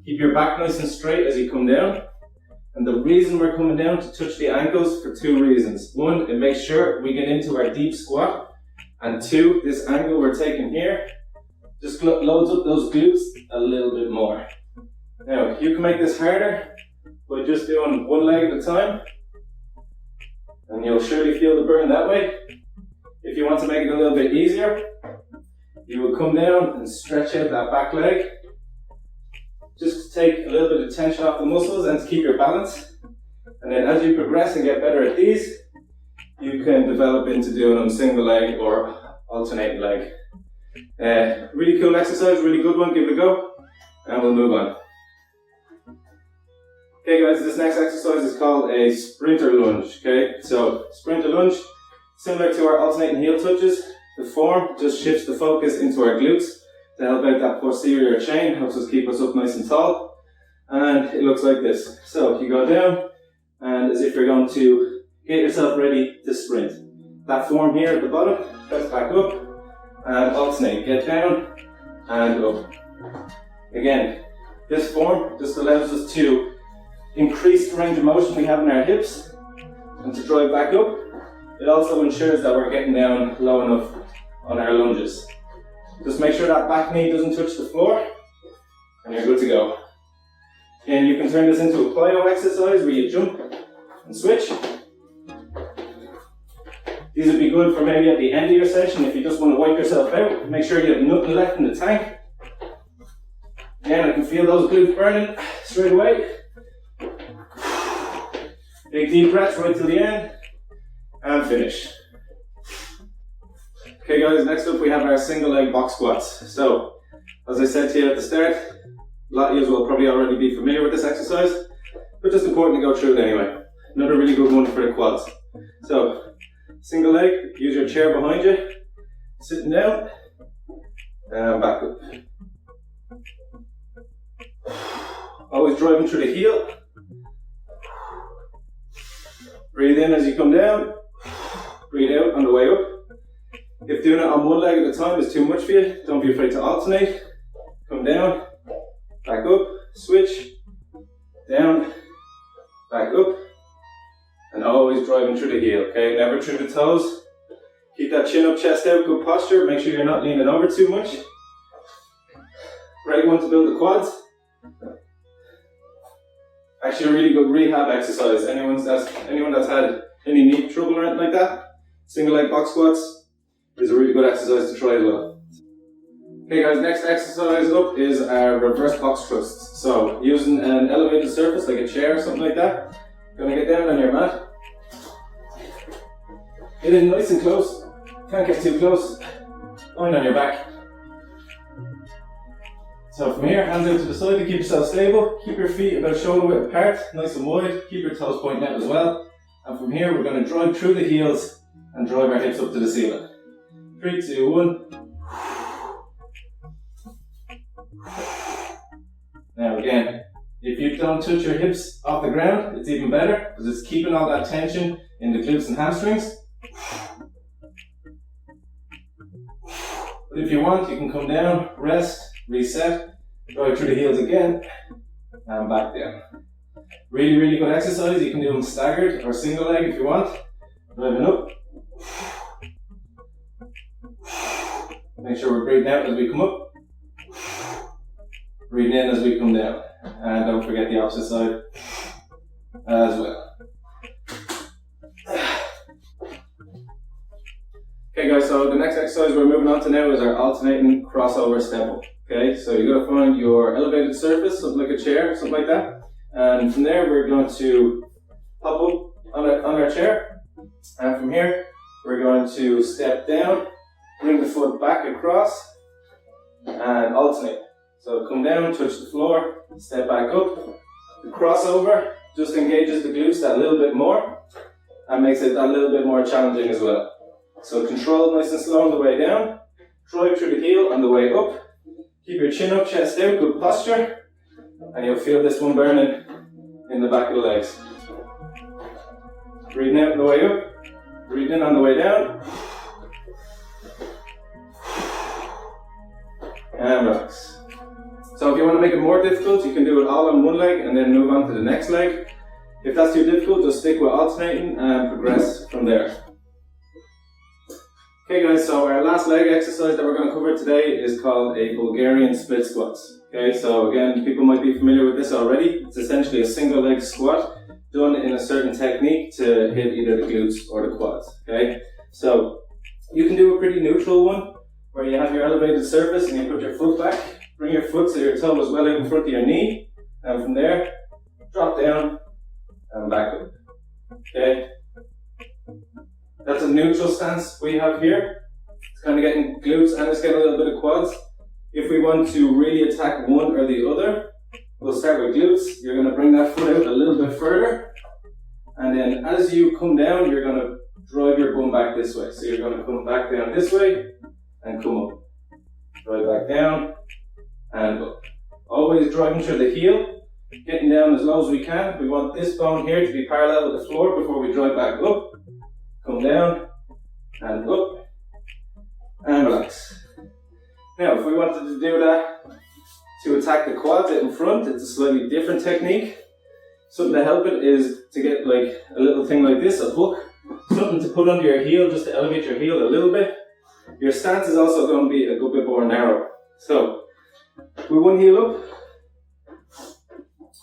Keep your back nice and straight as you come down. And the reason we're coming down to touch the ankles for 2 reasons. 1, it makes sure we get into our deep squat. And 2, this angle we're taking here just loads up those glutes a little bit more. Now, you can make this harder by just doing one leg at a time, and you'll surely feel the burn that way. If you want to make it a little bit easier, you will come down and stretch out that back leg, just to take a little bit of tension off the muscles and to keep your balance. And then as you progress and get better at these, you can develop into doing them single leg or alternating leg. Really cool exercise, really good one, give it a go, and we'll move on. Okay guys, this next exercise is called a sprinter lunge, okay? So, sprinter lunge, similar to our alternating heel touches, the form just shifts the focus into our glutes to help out that posterior chain, helps us keep us up nice and tall, and it looks like this. So, you go down, and as if you're going to get yourself ready to sprint. That form here at the bottom, press back up, and alternate, get down, and up. Again, this form just allows us to increase the range of motion we have in our hips, and to drive back up. It also ensures that we're getting down low enough on our lunges. Just make sure that back knee doesn't touch the floor, and you're good to go. And you can turn this into a plyo exercise where you jump and switch. These would be good for maybe at the end of your session if you just want to wipe yourself out. Make sure you have nothing left in the tank. Again, I can feel those glutes burning straight away. Big deep breaths right till the end, and finish. Okay guys, next up we have our single leg box squats. So, as I said to you at the start, a lot of you will probably already be familiar with this exercise, but just important to go through it anyway. Another really good one for the quads. So, single leg, use your chair behind you, sitting down, and back up. Always driving through the heel. Breathe in as you come down, breathe out on the way up. If doing it on one leg at a time is too much for you, don't be afraid to alternate. Come down, back back up, switch, down, back up, and always driving through the heel, okay? Never through the toes. Keep that chin up, chest out, good posture. Make sure you're not leaning over too much. Great one to build the quads. Actually a really good rehab exercise. Anyone that's had any knee trouble or anything like that, single leg box squats is a really good exercise to try as well. Okay guys, next exercise up is our reverse box thrusts. So using an elevated surface like a chair or something like that, you're going to get down on your mat. Get in nice and close, can't get too close, lying on your back. So from here, hands out to the side to keep yourself stable, keep your feet about shoulder width apart, nice and wide, keep your toes pointing out as well. And from here we're going to drive through the heels and drive our hips up to the ceiling. 3, 2, 1. Now again, if you don't touch your hips off the ground, it's even better because it's keeping all that tension in the glutes and hamstrings. But if you want, you can come down, rest, reset, drive through the heels again, and back down. Really, really good exercise. You can do them staggered or single leg if you want. Driving up. Make sure we're breathing out as we come up. Breathing in as we come down. And don't forget the opposite side as well. Okay guys, so the next exercise we're moving on to now is our alternating crossover step up. Okay, so you're going to find your elevated surface, something like a chair, something like that. And from there we're going to hop up on our chair. And from here we're going to step down, bring the foot back across, and alternate. So come down, touch the floor, step back up. The crossover just engages the glutes that little bit more and makes it a little bit more challenging as well. So control nice and slow on the way down, drive through the heel on the way up. Keep your chin up, chest out, good posture, and you'll feel this one burning in the back of the legs. Breathing out on the way up, breathe in on the way down, and relax. So if you want to make it more difficult, you can do it all on one leg and then move on to the next leg. If that's too difficult, just stick with alternating and progress from there. Okay guys, so our last leg exercise that we're going to cover today is called a Bulgarian split squats. Okay, so again, people might be familiar with this already. It's essentially a single leg squat done in a certain technique to hit either the glutes or the quads. Okay, so you can do a pretty neutral one where you have your elevated surface and you put your foot back, bring your foot so your toe is well out in front of your knee, and from there, drop down and back up. Okay. That's a neutral stance we have here. It's kind of getting glutes and it's getting a little bit of quads. If we want to really attack one or the other, we'll start with glutes. You're going to bring that foot out a little bit further. And then as you come down, you're going to drive your bum back this way. So you're going to come back down this way and come up. Drive back down and up. Always driving through the heel, getting down as low as we can. We want this bone here to be parallel with the floor before we drive back up. Come down and up and relax. Now, if we wanted to do that to attack the quads out in front, it's a slightly different technique. Something to help it is to get like a little thing like this, a hook, something to put under your heel just to elevate your heel a little bit. Your stance is also going to be a good bit more narrow. So, with one heel up,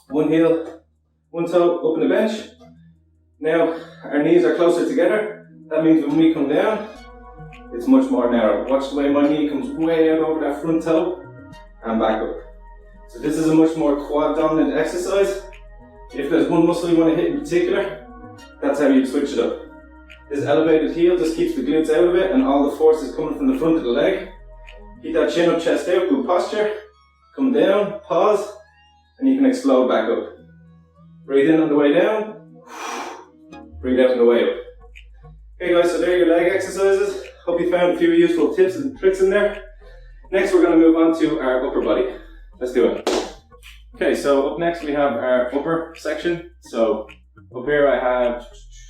one heel, one toe up on the bench. Now, our knees are closer together. That means when we come down, it's much more narrow. Watch the way my knee comes way out over that front toe and back up. So this is a much more quad dominant exercise. If there's one muscle you want to hit in particular, that's how you switch it up. This elevated heel just keeps the glutes out of it and all the force is coming from the front of the leg. Keep that chin up, chest out, good posture. Come down, pause, and you can explode back up. Breathe in on the way down. Breathe out on the way up. Okay guys, so there are your leg exercises. Hope you found a few useful tips and tricks in there. Next we're going to move on to our upper body. Let's do it. Okay, so up next we have our upper section. So up here I have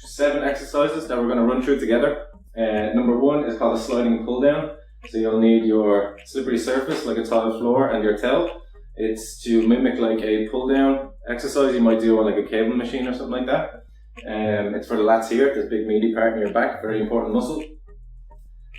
7 exercises that we're going to run through together. Number 1 is called a sliding pull down. So you'll need your slippery surface like a tile floor and your towel. It's to mimic like a pull down exercise you might do on like a cable machine or something like that. It's for the lats here, this big meaty part in your back, very important muscle.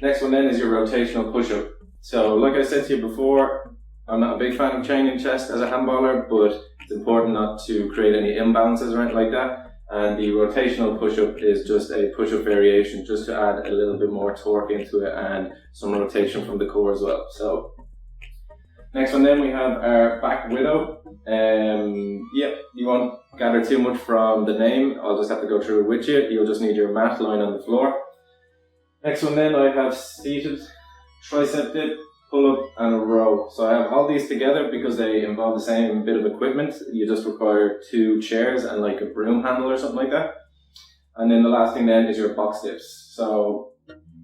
Next one then is your rotational push-up. So like I said to you before, I'm not a big fan of training chest as a handballer, but it's important not to create any imbalances or anything like that. And the rotational push-up is just a push-up variation, just to add a little bit more torque into it and some rotation from the core as well. So next one then we have our back widow. You won't gather too much from the name, I'll just have to go through it with you. You'll just need your mat lying on the floor. Next one then I have seated tricep dip, pull up and a row. So I have all these together because they involve the same bit of equipment. You just require 2 chairs and like a broom handle or something like that. And then the last thing then is your box dips. So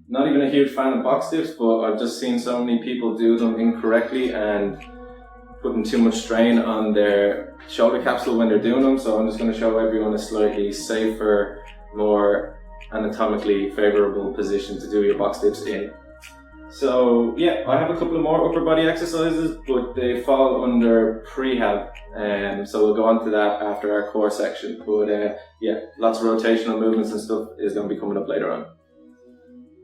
not even a huge fan of box dips, but I've just seen so many people do them incorrectly and putting too much strain on their shoulder capsule when they're doing them. So I'm just going to show everyone a slightly safer, more anatomically favorable position to do your box dips in. So yeah, I have a couple of more upper body exercises, but they fall under prehab, so we'll go on to that after our core section. But lots of rotational movements and stuff is going to be coming up later on.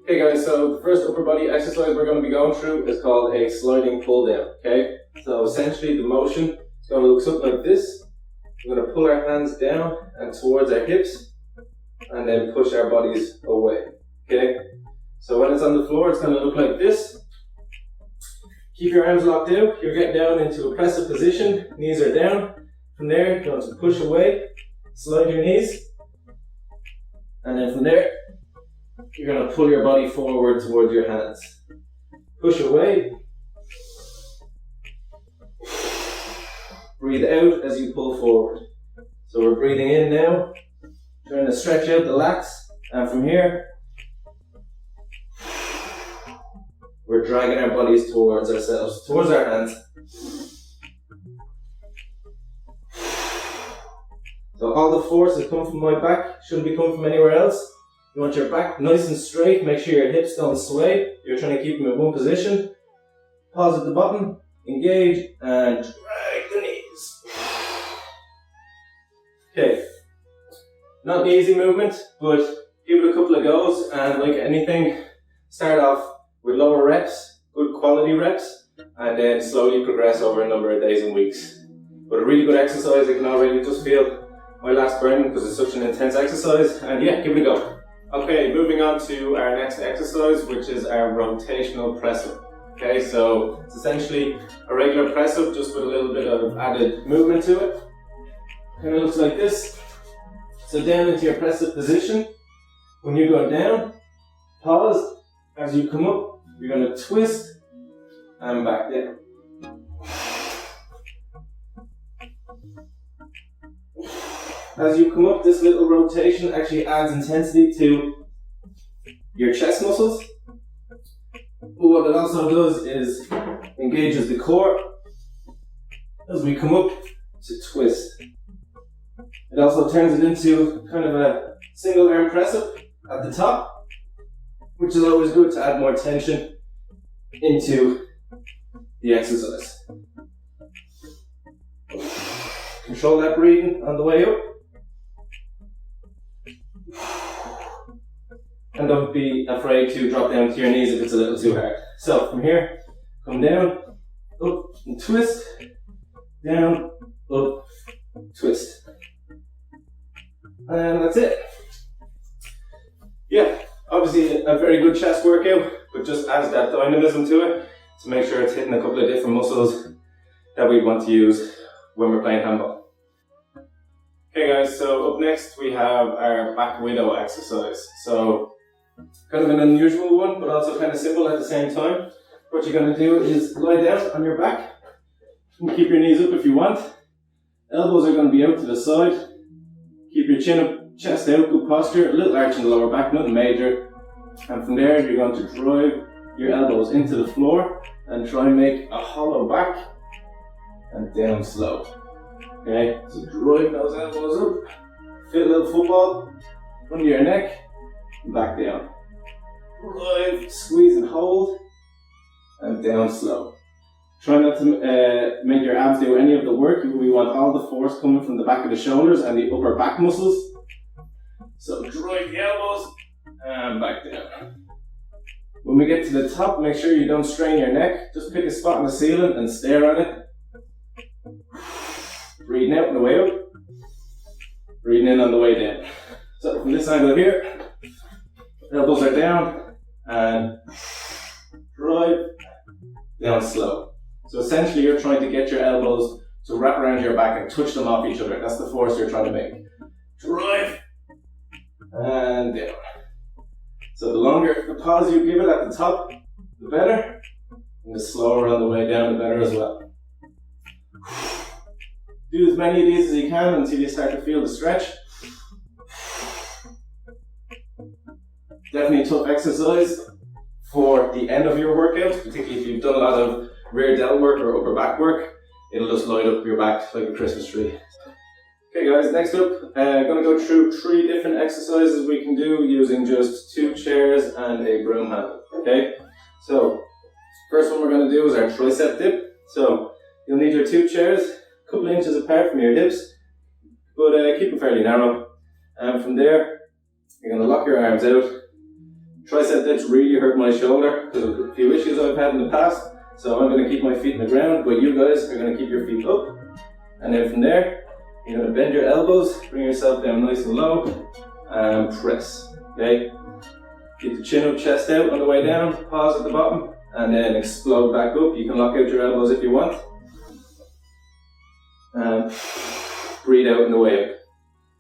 Okay guys, so the first upper body exercise we're going to be going through is called a sliding pull down. Okay, so essentially the motion is going to look something like this. We're going to pull our hands down and towards our hips, and then push our bodies away. Okay. So when it's on the floor, it's going to look like this. Keep your arms locked out. You're getting down into a press-up position. Knees are down. From there, you're going to push away. Slide your knees. And then from there, you're going to pull your body forward towards your hands. Push away. Breathe out as you pull forward. So we're breathing in now. Trying to stretch out the lats. And from here, we're dragging our bodies towards ourselves, towards our hands. So all the force has come from my back, shouldn't be coming from anywhere else. You want your back nice and straight, make sure your hips don't sway. You're trying to keep them in one position. Pause at the bottom, engage, and drag the knees. Okay, not an easy movement, but give it a couple of goes, and like anything, start off with lower reps, good quality reps, and then slowly progress over a number of days and weeks. But a really good exercise, I can already just feel my last burn because it's such an intense exercise, and yeah, give it a go. Okay, moving on to our next exercise, which is our rotational press-up. Okay, so it's essentially a regular press-up just with a little bit of added movement to it. Kind of looks like this. So down into your press-up position. When you're going down, pause. As you come up, you're going to twist and back down. As you come up, this little rotation actually adds intensity to your chest muscles. But what it also does is engages the core as we come up to twist. It also turns it into kind of a single arm press up at the top, which is always good to add more tension into the exercise. Control that breathing on the way up. And don't be afraid to drop down to your knees if it's a little too hard. So from here, come down, up and twist, down, up, twist. And that's it. Yeah, obviously a very good chest workout, but just adds that dynamism to it to make sure it's hitting a couple of different muscles that we want to use when we're playing handball. Okay guys, so up next we have our back widow exercise. So kind of an unusual one, but also kind of simple at the same time. What you're going to do is lie down on your back. You can keep your knees up if you want. Elbows are going to be out to the side. Keep your chin up, chest out, good posture. A little arch in the lower back, nothing major. And from there, you're going to drive your elbows into the floor and try and make a hollow back and down slow. Okay, so drive those elbows up. Fit a little football under your neck. Back down. Drive, squeeze and hold, and down slow. Try not to make your abs do any of the work. We want all the force coming from the back of the shoulders and the upper back muscles. So drive the elbows and back down. When we get to the top, make sure you don't strain your neck. Just pick a spot on the ceiling and stare at it. Breathing out on the way up. Breathing in on the way down. So from this angle here, elbows are down and drive down slow. So essentially you're trying to get your elbows to wrap around your back and touch them off each other. That's the force you're trying to make. Drive and down. So the longer the pause you give it at the top, the better. And the slower on the way down, the better as well. Do as many of these as you can until you start to feel the stretch. Definitely a tough exercise for the end of your workout, particularly if you've done a lot of rear delt work or upper back work. It'll just light up your back like a Christmas tree. Okay guys, next up, I'm going to go through 3 different exercises we can do using just 2 chairs and a broom handle. Okay, so first one we're going to do is our tricep dip. So you'll need your 2 chairs, a couple of inches apart from your hips, but keep it fairly narrow. And from there, you're going to lock your arms out. Tricep dips really hurt my shoulder because of a few issues I've had in the past. So I'm going to keep my feet in the ground, but you guys are going to keep your feet up. And then from there, you're going to bend your elbows, bring yourself down nice and low, and press. Okay? Keep the chin up, chest out on the way down, pause at the bottom, and then explode back up. You can lock out your elbows if you want. And breathe out on the way up.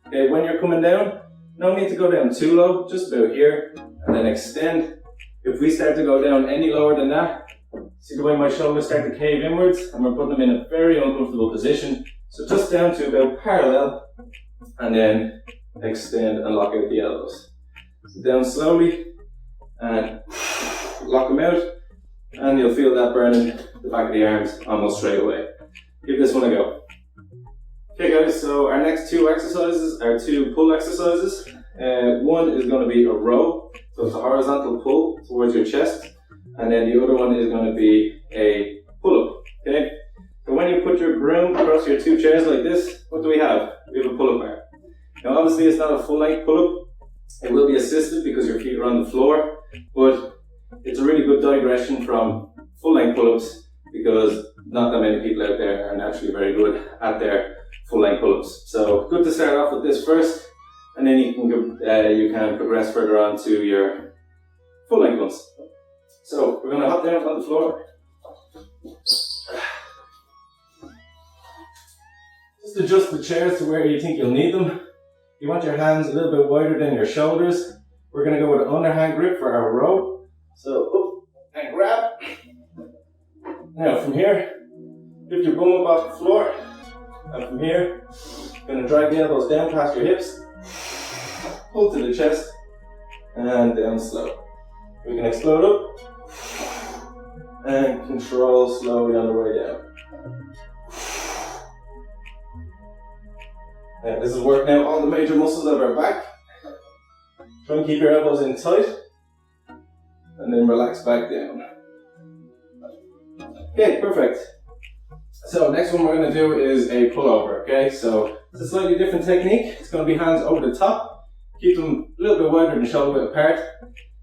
Okay, when you're coming down, no need to go down too low, just about here, and then extend. If we start to go down any lower than that, see the way my shoulders start to cave inwards, and we're putting them in a very uncomfortable position. So just down to about parallel, and then extend and lock out the elbows. So down slowly, and lock them out, and you'll feel that burning the back of the arms almost straight away. Give this one a go. Okay guys, so our next 2 exercises are 2 pull exercises. One is going to be a row, so it's a horizontal pull towards your chest, and then the other one is going to be a pull-up. Okay? So when you put your broom across your 2 chairs like this, what do we have? We have a pull-up bar. Now obviously it's not a full-length pull-up. It will be assisted because your feet are on the floor, but it's a really good digression from full-length pull-ups because not that many people out there are naturally very good at their full-length pull-ups. So good to start off with this first, and then you can progress further on to your full-length ones. So we're going to hop down on the floor. Just adjust the chairs to where you think you'll need them. You want your hands a little bit wider than your shoulders. We're going to go with an underhand grip for our row. So up and grab. Now from here, lift your bum up off the floor. And from here, you're going to drag the elbows down past your hips. Pull to the chest. And down slow. We can explode up. And control slowly on the way down. Now, this is working out all the major muscles of our back. Try and keep your elbows in tight. And then relax back down. Okay, perfect. So next one we're going to do is a pullover, okay? So it's a slightly different technique. It's going to be hands over the top. Keep them a little bit wider than shoulder width apart.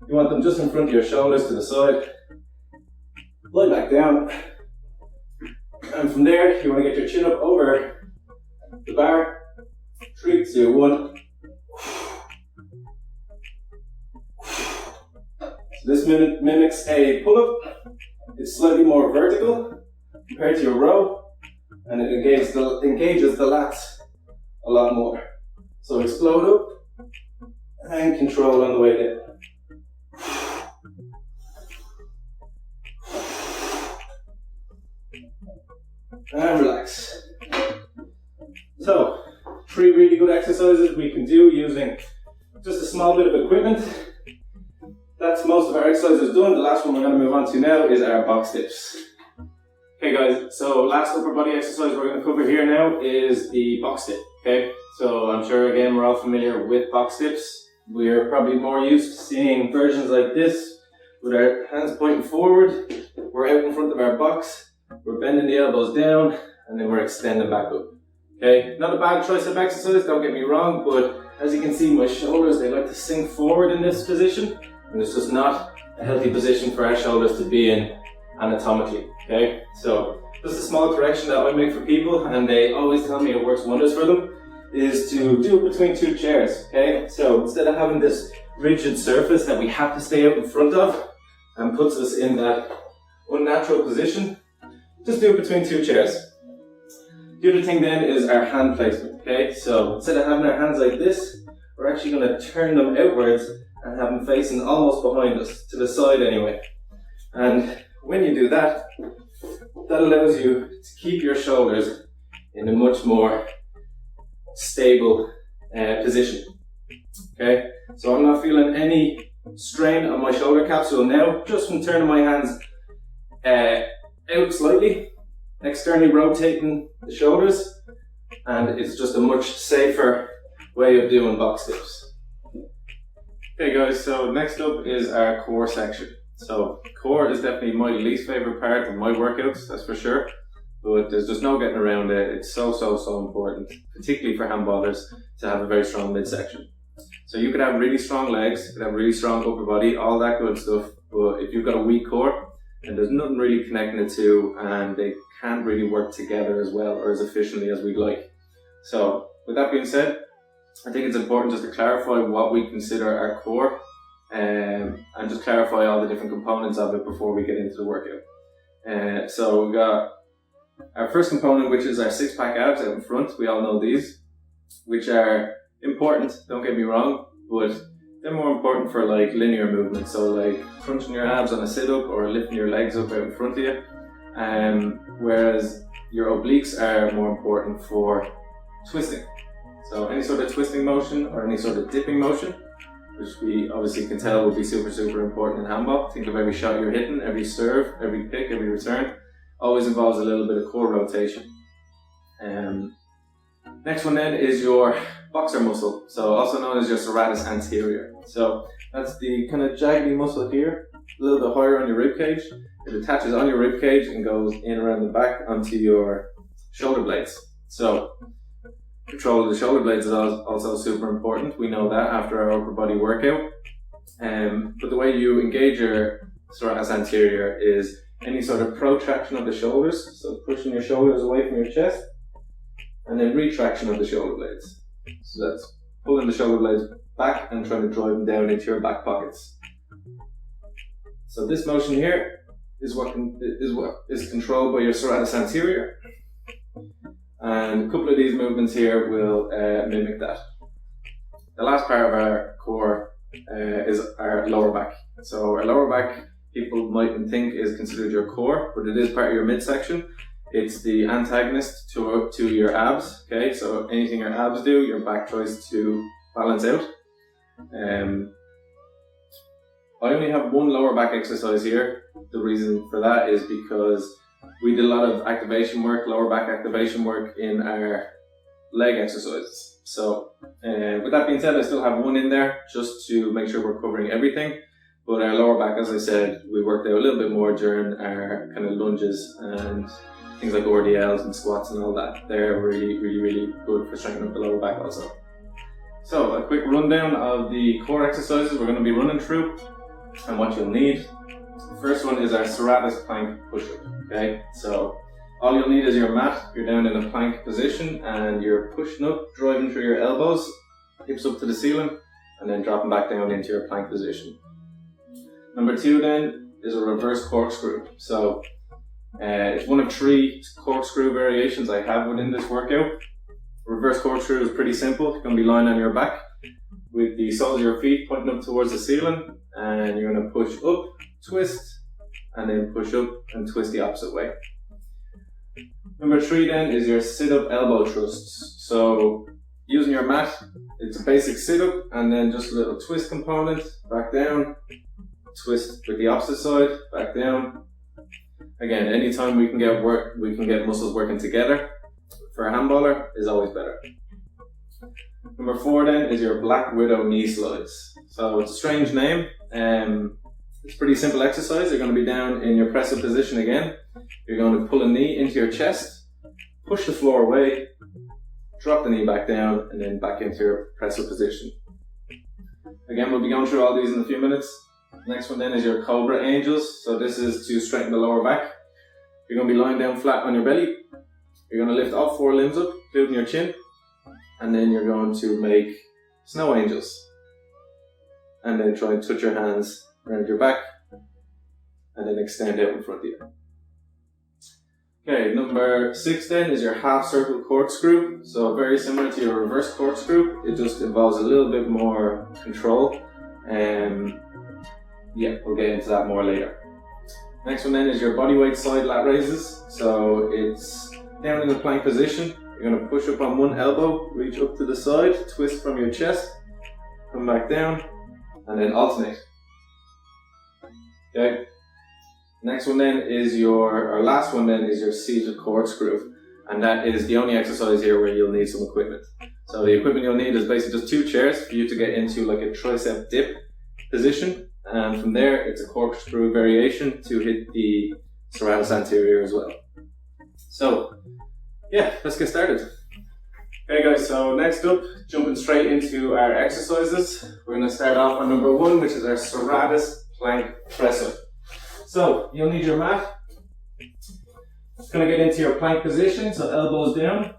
You want them just in front of your shoulders to the side. Lie back down. And from there, you want to get your chin up over the bar. 3, 2, 1. So this mimics a pull-up. It's slightly more vertical compared to your row, and it engages the lats a lot more. So explode up and control on the way down. And relax. So, 3 really good exercises we can do using just a small bit of equipment. That's most of our exercises done. The last one we're going to move on to now is our box dips. Okay guys, so last upper body exercise we're going to cover here now is the box dip. Okay, so I'm sure again we're all familiar with box dips. We're probably more used to seeing versions like this with our hands pointing forward. We're out in front of our box we're bending the elbows down, and then we're extending back up. Okay, not a bad tricep exercise, don't get me wrong, but as you can see, my shoulders, they like to sink forward in this position, and it's just not a healthy position for our shoulders to be in anatomically. Okay, so just a small correction that I make for people, and they always tell me it works wonders for them, is to do it between two chairs. Okay, so instead of having this rigid surface that we have to stay out in front of and puts us in that unnatural position, just do it between two chairs. The other thing then is our hand placement. Okay, so instead of having our hands like this, we're actually going to turn them outwards and have them facing almost behind us, to the side anyway. And when you do that, that allows you to keep your shoulders in a much more stable position. Okay, so I'm not feeling any strain on my shoulder capsule now, just from turning my hands out slightly, externally rotating the shoulders, and it's just a much safer way of doing box dips. Okay guys, so next up is our core section. So core is definitely my least favorite part of my workouts, that's for sure, but there's just no getting around it. It's so important, particularly for handballers, to have a very strong midsection. So you could have really strong legs, you could have really strong upper body, all that good stuff, but if you've got a weak core, and there's nothing really connecting the two, and they can't really work together as well or as efficiently as we'd like. So with that being said, I think it's important just to clarify what we consider our core, and just clarify all the different components of it before we get into the workout. So we've got our first component, which is our six-pack abs out in front. We all know these, which are important, don't get me wrong, but they're more important for like linear movement. So like crunching your abs on a sit-up or lifting your legs up out in front of you. Whereas your obliques are more important for twisting. So any sort of twisting motion or any sort of dipping motion, which we obviously can tell will be super important in handball. Think of every shot you're hitting, every serve, every pick, every return, always involves a little bit of core rotation. Next one then is your boxer muscle, so also known as your serratus anterior. So that's the kind of jaggedy muscle here, a little bit higher on your rib cage. It attaches on your rib cage and goes in around the back onto your shoulder blades. So control of the shoulder blades is also super important. We know that after our upper body workout. But the way you engage your serratus anterior is any sort of protraction of the shoulders, so pushing your shoulders away from your chest, and then retraction of the shoulder blades. So that's pulling the shoulder blades back and trying to drive them down into your back pockets. So this motion here is what is controlled by your serratus anterior. And a couple of these movements here will mimic that. The last part of our core is our lower back. So our lower back, people mightn't think is considered your core, but it is part of your midsection. It's the antagonist to your abs. Okay, so anything your abs do, your back tries to balance out. I only have one lower back exercise here. The reason for that is because we did a lot of activation work, lower back activation work in our leg exercises. So with that being said, I still have one in there just to make sure we're covering everything. But our lower back, as I said, we worked out a little bit more during our kind of lunges and things like RDLs and squats and all that. They're really good for strengthening up the lower back also. So a quick rundown of the core exercises we're going to be running through and what you'll need. The first one is our serratus plank push-up. Okay, so all you'll need is your mat. You're down in a plank position and you're pushing up, driving through your elbows, hips up to the ceiling, and then dropping back down into your plank position. Number two then is a reverse corkscrew. So it's one of 3 corkscrew variations I have within this workout. Reverse corkscrew is pretty simple. You're going to be lying on your back with the soles of your feet pointing up towards the ceiling, and you're going to push up, twist, and then push up and twist the opposite way. Number 3 then is your sit-up elbow thrusts. So using your mat, it's a basic sit-up and then just a little twist component, back down, twist with the opposite side, back down. Again, anytime we can get muscles working together for a handballer is always better. Number 4 then is your Black Widow knee slides. So it's a strange name. It's a pretty simple exercise. You're going to be down in your press-up position again. You're going to pull a knee into your chest, push the floor away, drop the knee back down, and then back into your press-up position. Again, we'll be going through all these in a few minutes. Next one then is your Cobra Angels. So this is to strengthen the lower back. You're going to be lying down flat on your belly. You're going to lift all 4 limbs up, including your chin. And then you're going to make Snow Angels. And then try and touch your hands around your back. And then extend out in front of you. Okay, number 6 then is your half circle corkscrew. So very similar to your reverse corkscrew. It just involves a little bit more control. Yeah, we'll get into that more later. Next one then is your bodyweight side lat raises. So it's down in the plank position. You're going to push up on one elbow, reach up to the side, twist from your chest, come back down, and then alternate. Okay. Next one then is your last one then is your seated corkscrew. And that is the only exercise here where you'll need some equipment. So the equipment you'll need is basically just 2 chairs for you to get into like a tricep dip position. And from there, it's a corkscrew variation to hit the serratus anterior as well. So, yeah, let's get started. Okay guys, so next up, jumping straight into our exercises. We're going to start off on number 1, which is our serratus plank press up. So, you'll need your mat. It's going to get into your plank position, so elbows down.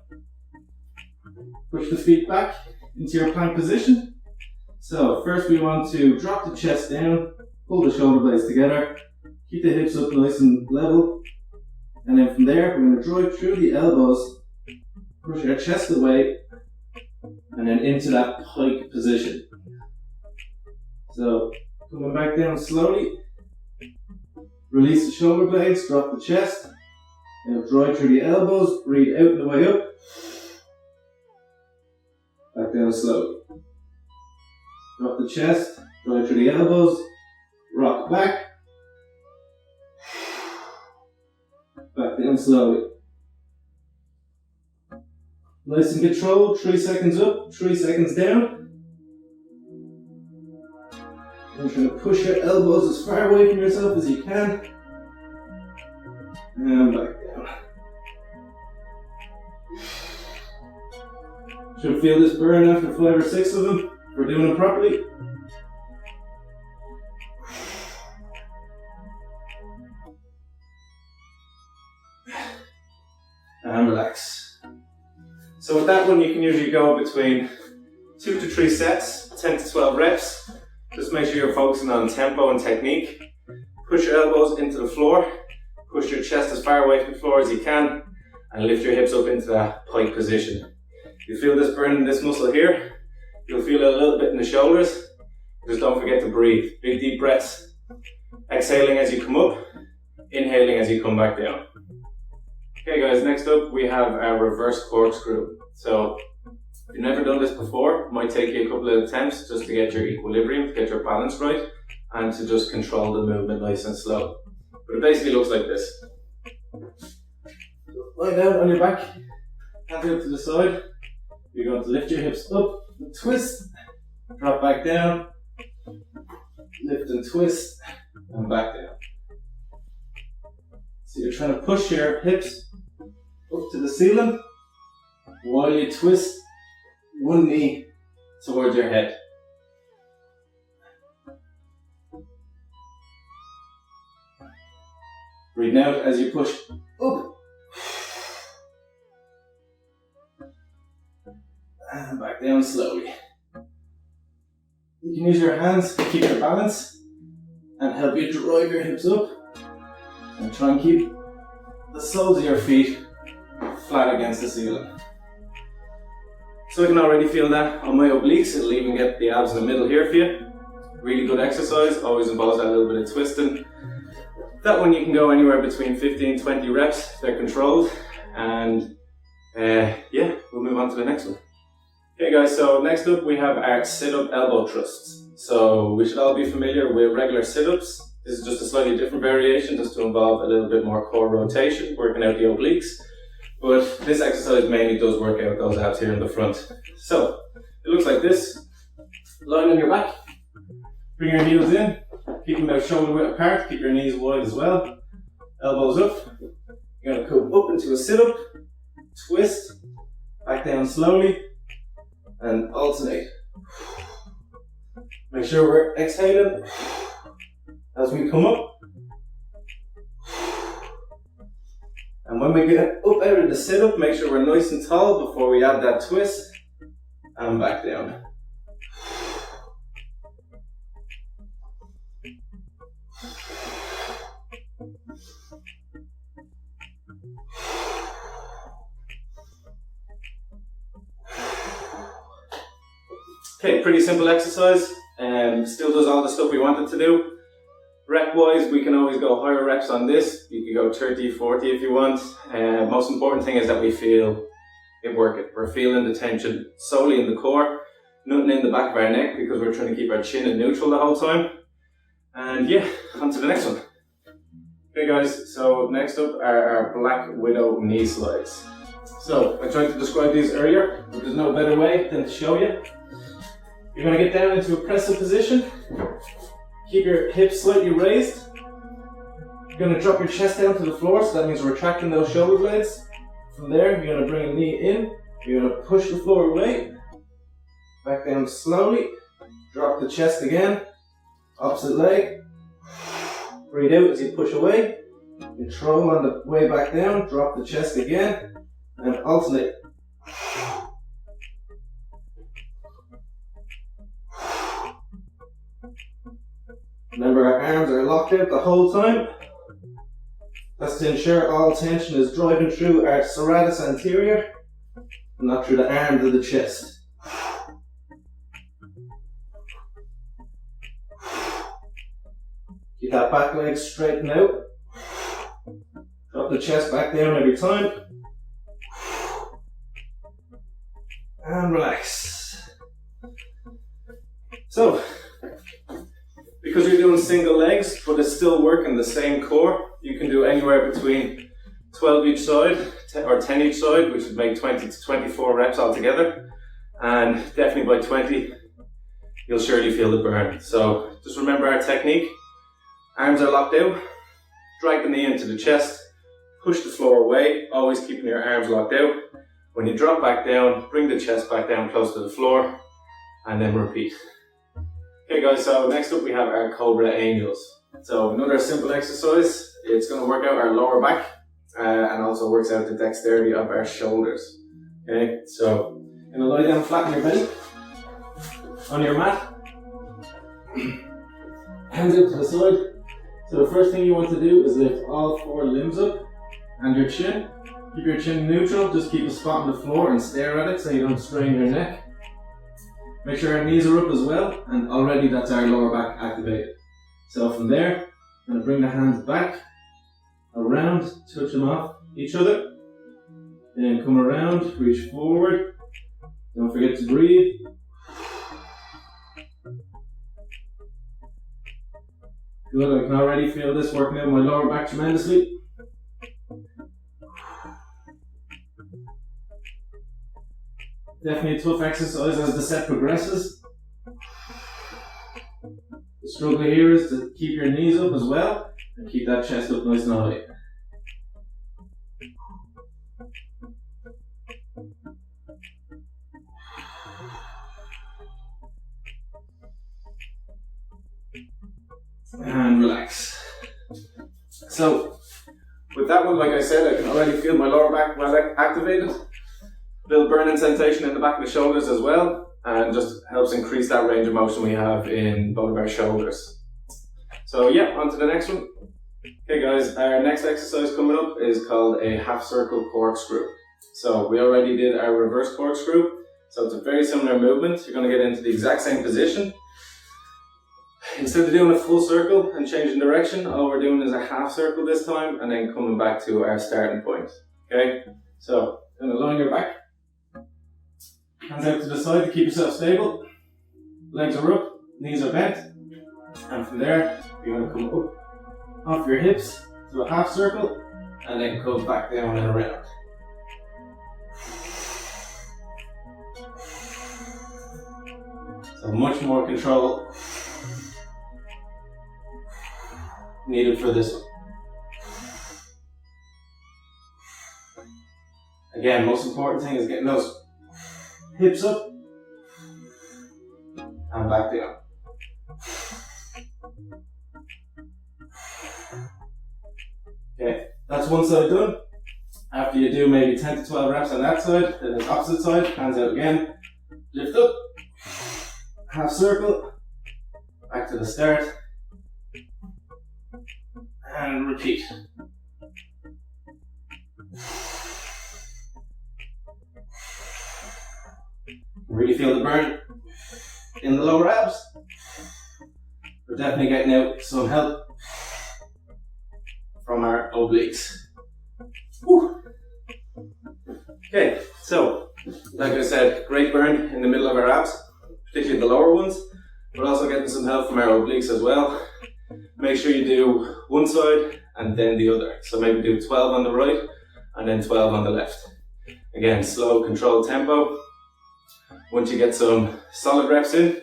Push the feet back into your plank position. So first we want to drop the chest down, pull the shoulder blades together, keep the hips up nice and level, and then from there we're going to drive through the elbows, push our chest away, and then into that pike position. So coming back down slowly, release the shoulder blades, drop the chest, now drive through the elbows, breathe out and the way up, back down slowly. Drop the chest, drive through the elbows, rock back, back down slowly. Nice and controlled, 3 seconds up, 3 seconds down. And trying to push your elbows as far away from yourself as you can. And back down. Should feel this burn after 5 or 6 of them. We're doing it properly. And relax. So with that one, you can usually go between 2 to 3 sets, 10 to 12 reps. Just make sure you're focusing on tempo and technique. Push your elbows into the floor. Push your chest as far away from the floor as you can. And lift your hips up into that pike position. You feel this burn in this muscle here. You'll feel it a little bit in the shoulders. Just don't forget to breathe. Big deep breaths. Exhaling as you come up. Inhaling as you come back down. Okay guys, next up we have our reverse corkscrew. So if you've never done this before, it might take you a couple of attempts just to get your equilibrium, to get your balance right, and to just control the movement nice and slow. But it basically looks like this. Lie down on your back, hands out to the side. You're going to lift your hips up, twist, drop back down, lift and twist, and back down. So you're trying to push your hips up to the ceiling while you twist one knee towards your head. Breathe out as you push up. And back down slowly. You can use your hands to keep your balance and help you drive your hips up. And try and keep the soles of your feet flat against the ceiling. So I can already feel that on my obliques. It'll even get the abs in the middle here for you. Really good exercise, always involves that little bit of twisting. That one you can go anywhere between 15-20 reps if they're controlled. And yeah, we'll move on to the next one. Okay guys, so next up we have our sit-up elbow thrusts. So we should all be familiar with regular sit-ups. This is just a slightly different variation, just to involve a little bit more core rotation, working out the obliques. But this exercise mainly does work out those abs here in the front. So, it looks like this. Lying on your back. Bring your heels in. Keep them about shoulder width apart. Keep your knees wide as well. elbows up. You're going to come up into a sit-up, twist, back down slowly, and alternate. Make sure we're exhaling as we come up. And when we get up out of the sit-up, make sure we're nice and tall before we add that twist, and back down. Okay, pretty simple exercise, still does all the stuff we wanted to do. Rep wise, we can always go higher reps on this. You can go 30, 40 if you want. Most important thing is that we feel it working. We're feeling the tension solely in the core, nothing in the back of our neck, because we're trying to keep our chin in neutral the whole time. And yeah, on to the next one. Okay guys, so next up are our Black Widow knee slides. So I tried to describe these earlier, but there's no better way than to show you. You're going to get down into a press-up position. Keep your hips slightly raised. You're going to drop your chest down to the floor, so that means retracting those shoulder blades. From there, you're going to bring a knee in. You're going to push the floor away. Back down slowly. Drop the chest again. Opposite leg. Breathe out as you push away. Control on the way back down. Drop the chest again. And alternate. Remember, our arms are locked out the whole time. That's to ensure all tension is driving through our serratus anterior and not through the arms of the chest. Keep that back leg straightened out. Drop the chest back down every time. And relax. So, because you're doing single legs, but it's still working the same core, you can do anywhere between 12 each side, or 10 each side, which would make 20 to 24 reps altogether. And definitely by 20, you'll surely feel the burn. So just remember our technique. Arms are locked out, drag the knee into the chest, push the floor away, always keeping your arms locked out. When you drop back down, bring the chest back down close to the floor, and then repeat. Okay guys, so next up we have our Cobra Angels. So another simple exercise. It's going to work out our lower back and also works out the dexterity of our shoulders. Okay, so you're going to lie down flat on your belly, on your mat, hands out to the side. So the first thing you want to do is lift all 4 limbs up and your chin. Keep your chin neutral, just keep a spot on the floor and stare at it so you don't strain your neck. Make sure our knees are up as well, and already that's our lower back activated. So from there, I'm going to bring the hands back, around, touch them off each other. Then come around, reach forward. Don't forget to breathe. Good, I can already feel this working out my lower back tremendously. Definitely a tough exercise as the set progresses. The struggle here is to keep your knees up as well and keep that chest up nice and high. And relax. So, with that one, like I said, I can already feel my lower back well activated. Little burning sensation in the back of the shoulders as well, and just helps increase that range of motion we have in both of our shoulders. So yeah, on to the next one. Okay guys, our next exercise coming up is called a half circle corkscrew. So we already did our reverse corkscrew, so it's a very similar movement. You're going to get into the exact same position. Instead of doing a full circle and changing direction, all we're doing is a half circle this time, and then coming back to our starting point. Okay, so you're going to lie on your back. Hands out to the side to keep yourself stable. Legs are up, knees are bent. And from there, you're going to come up off your hips to a half circle and then come back down and around. So much more control needed for this one. Again, most important thing is getting those hips up and back down. Okay, that's one side done. After you do maybe 10 to 12 reps on that side, then the opposite side, hands out again, lift up, half circle, back to the start, and repeat. Really feel the burn in the lower abs. We're definitely getting out some help from our obliques. Whew. Okay, so like I said, great burn in the middle of our abs, particularly the lower ones. We're also getting some help from our obliques as well. Make sure you do one side and then the other. So maybe do 12 on the right and then 12 on the left. Again, slow, controlled tempo. Once you get some solid reps in,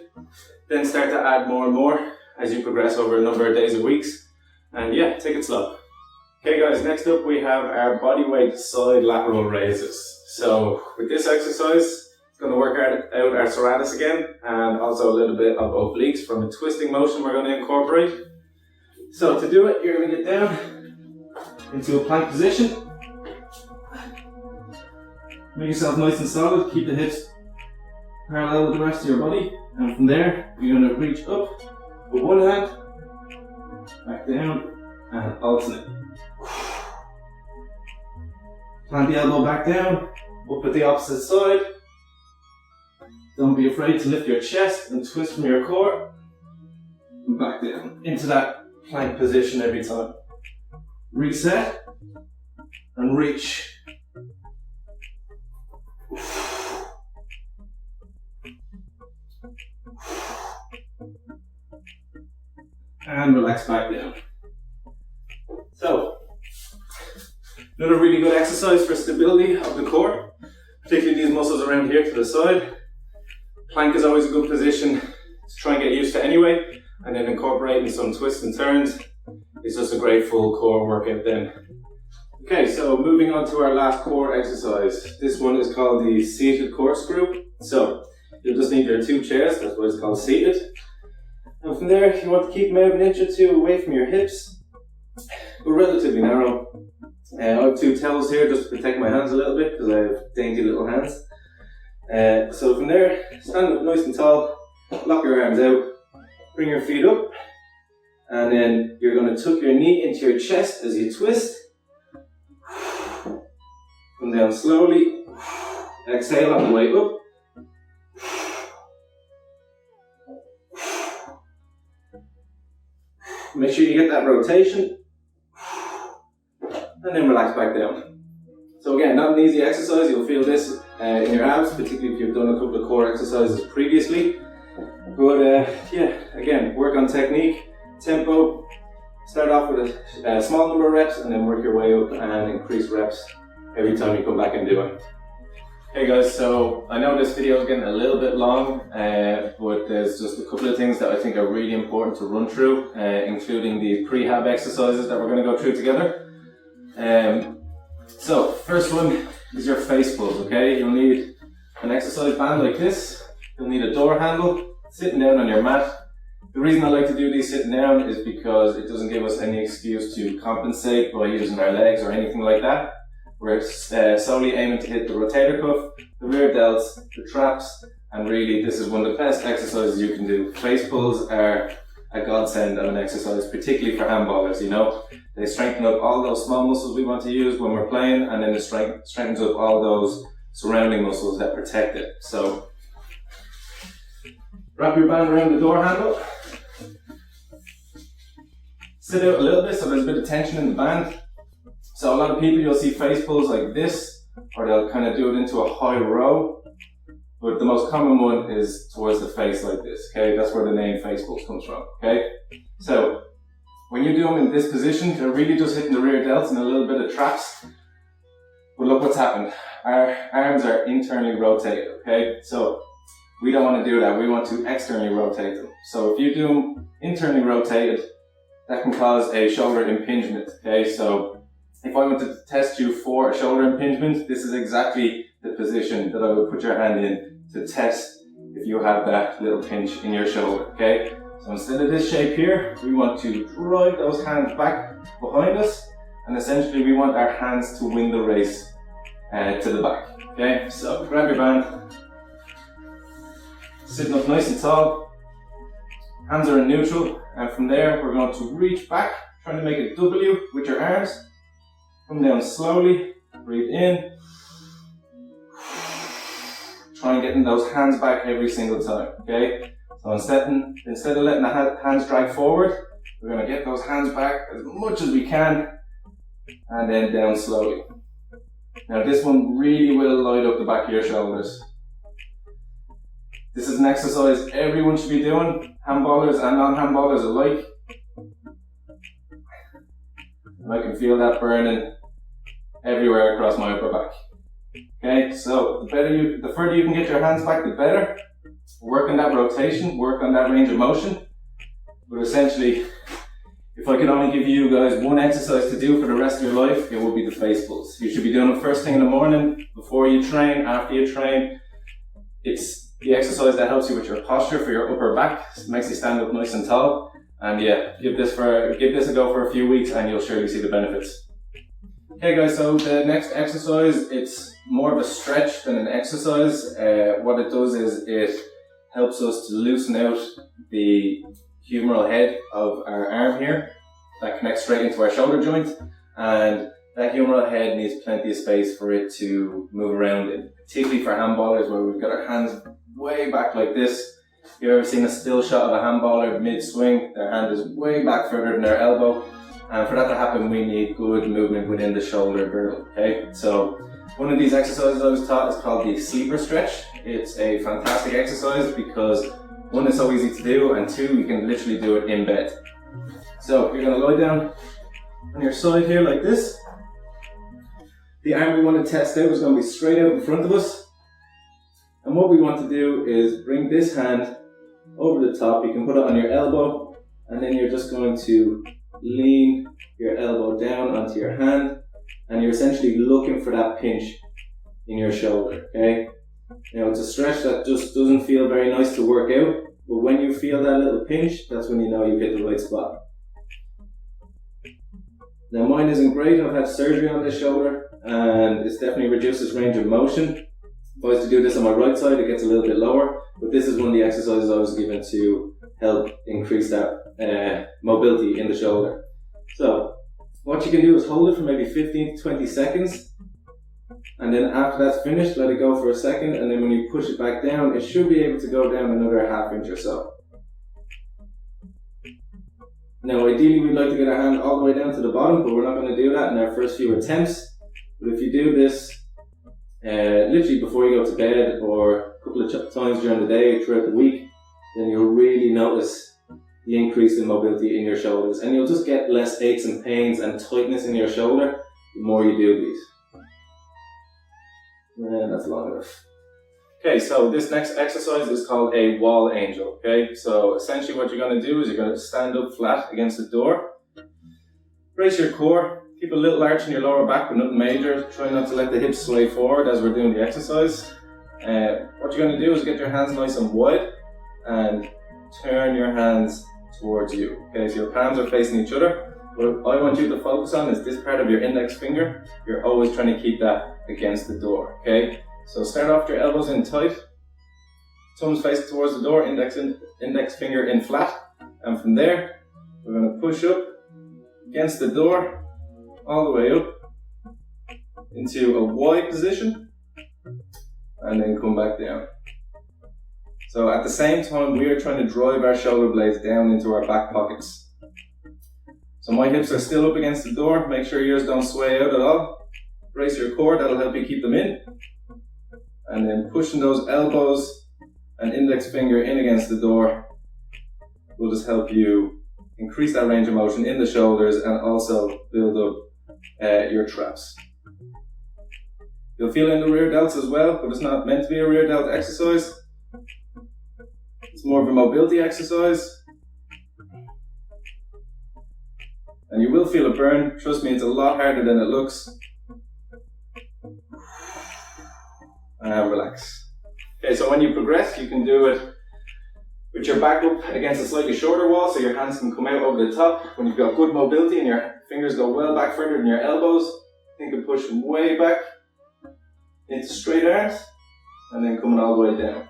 then start to add more and more as you progress over a number of days or weeks. And yeah, take it slow. Okay guys, next up we have our bodyweight side lateral raises. So with this exercise, it's going to work out our serratus again, and also a little bit of obliques from a twisting motion we're going to incorporate. So to do it, you're going to get down into a plank position. Make yourself nice and solid, keep the hips parallel with the rest of your body, and from there you're going to reach up with one hand, back down, and alternate. Plant the elbow back down, up at the opposite side. Don't be afraid to lift your chest and twist from your core, and back down into that plank position every time. Reset and reach. And relax back down. So, another really good exercise for stability of the core, particularly these muscles around here to the side. Plank is always a good position to try and get used to anyway, and then incorporating some twists and turns is just a great full core workout then. Okay, so moving on to our last core exercise. This one is called the seated corkscrew. So, you'll just need your two chairs, that's why it's called seated. And from there, you want to keep them out an inch or two away from your hips, but relatively narrow. I have two towels here just to protect my hands a little bit because I have dainty little hands. So from there, stand up nice and tall, lock your arms out, bring your feet up, and then you're going to tuck your knee into your chest as you twist. Come down slowly, exhale on the way up. Make sure you get that rotation, and then relax back down. So again, not an easy exercise. You'll feel this in your abs, particularly if you've done a couple of core exercises previously. But yeah, again, work on technique, tempo. Start off with a small number of reps, and then work your way up and increase reps every time you come back and do it. Hey guys, so I know this video is getting a little bit long, but there's just a couple of things that I think are really important to run through, including the prehab exercises that we're going to go through together. So, first one is your face pulls, okay? You'll need an exercise band like this. You'll need a door handle, sitting down on your mat. The reason I like to do these sitting down is because it doesn't give us any excuse to compensate by using our legs or anything like that. We're solely aiming to hit the rotator cuff, the rear delts, the traps, and really this is one of the best exercises you can do. Face pulls are a godsend of an exercise, particularly for handballers, you know. They strengthen up all those small muscles we want to use when we're playing, and then it strengthens up all those surrounding muscles that protect it. So, wrap your band around the door handle. Sit out a little bit so there's a bit of tension in the band. So a lot of people, you'll see face pulls like this, or they'll kind of do it into a high row. But the most common one is towards the face like this, okay? That's where the name face pulls comes from, okay? So, when you do them in this position, they're really just hitting the rear delts and a little bit of traps. But look what's happened. Our arms are internally rotated, okay? So, we don't want to do that. We want to externally rotate them. So, if you do them internally rotated, that can cause a shoulder impingement, okay? So, if I wanted to test you for a shoulder impingement, this is exactly the position that I would put your hand in to test if you have that little pinch in your shoulder, okay? So instead of this shape here, we want to drive those hands back behind us, and essentially we want our hands to win the race to the back, okay? So grab your band, sitting up nice and tall, hands are in neutral, and from there we're going to reach back, trying to make a W with your arms. Come down slowly, breathe in. Try and getting those hands back every single time, okay? So instead of letting the hands drag forward, we're going to get those hands back as much as we can, and then down slowly. Now this one really will light up the back of your shoulders. This is an exercise everyone should be doing, handballers and non-handballers alike. I can feel that burning everywhere across my upper back. Okay, so the further you can get your hands back, the better. Work on that rotation, work on that range of motion. But essentially, if I could only give you guys one exercise to do for the rest of your life, it would be the face pulls. You should be doing it first thing in the morning, before you train, after you train. It's the exercise that helps you with your posture for your upper back. It makes you stand up nice and tall. And yeah, give this a go for a few weeks and you'll surely see the benefits. Okay guys, so the next exercise, it's more of a stretch than an exercise. What it does is it helps us to loosen out the humeral head of our arm here that connects straight into our shoulder joint, and that humeral head needs plenty of space for it to move around in, particularly for handballers where we've got our hands way back like this. If you've ever seen a still shot of a handballer mid-swing, their hand is way back further than their elbow. And for that to happen, we need good movement within the shoulder girdle, okay? So one of these exercises I was taught is called the sleeper stretch. It's a fantastic exercise because one, it's so easy to do, and two, you can literally do it in bed. So you're gonna lie down on your side here like this. The arm we want to test out is going to be straight out in front of us. And what we want to do is bring this hand over the top. You can put it on your elbow, and then you're just going to lean your elbow down onto your hand, and you're essentially looking for that pinch in your shoulder, okay? Now it's a stretch that just doesn't feel very nice to work out, but when you feel that little pinch, that's when you know you've hit the right spot. Now mine isn't great, I've had surgery on this shoulder, and it's definitely reduced its range of motion. If I was to do this on my right side, it gets a little bit lower, but this is one of the exercises I was given to help increase that mobility in the shoulder. So what you can do is hold it for maybe 15 to 20 seconds, and then after that's finished, let it go for a second, and then when you push it back down, it should be able to go down another ½ inch or so. Now ideally we'd like to get our hand all the way down to the bottom, but we're not going to do that in our first few attempts. But if you do this literally before you go to bed or a couple of times during the day throughout the week, then you'll really notice the increase in mobility in your shoulders, and you'll just get less aches and pains and tightness in your shoulder the more you do these. And that's long enough. Okay, so this next exercise is called a wall angel, okay? So essentially what you're going to do is you're going to stand up flat against the door, brace your core, keep a little arch in your lower back but nothing major, try not to let the hips sway forward as we're doing the exercise. What you're going to do is get your hands nice and wide and turn your hands towards you, okay? So your palms are facing each other. What I want you to focus on is this part of your index finger. You're always trying to keep that against the door, okay? So start off your elbows in tight, thumbs facing towards the door, index finger in flat, and from there we're going to push up against the door all the way up into a wide position and then come back down. So at the same time we are trying to drive our shoulder blades down into our back pockets. So my hips are still up against the door, make sure yours don't sway out at all. Brace your core, that'll help you keep them in. And then pushing those elbows and index finger in against the door will just help you increase that range of motion in the shoulders and also build up your traps. You'll feel it in the rear delts as well, but it's not meant to be a rear delt exercise. It's more of a mobility exercise. And you will feel a burn. Trust me, it's a lot harder than it looks. And relax. Okay, so when you progress, you can do it with your back up against a slightly shorter wall so your hands can come out over the top. When you've got good mobility and your fingers go well back further than your elbows, think of pushing way back into straight arms and then coming all the way down.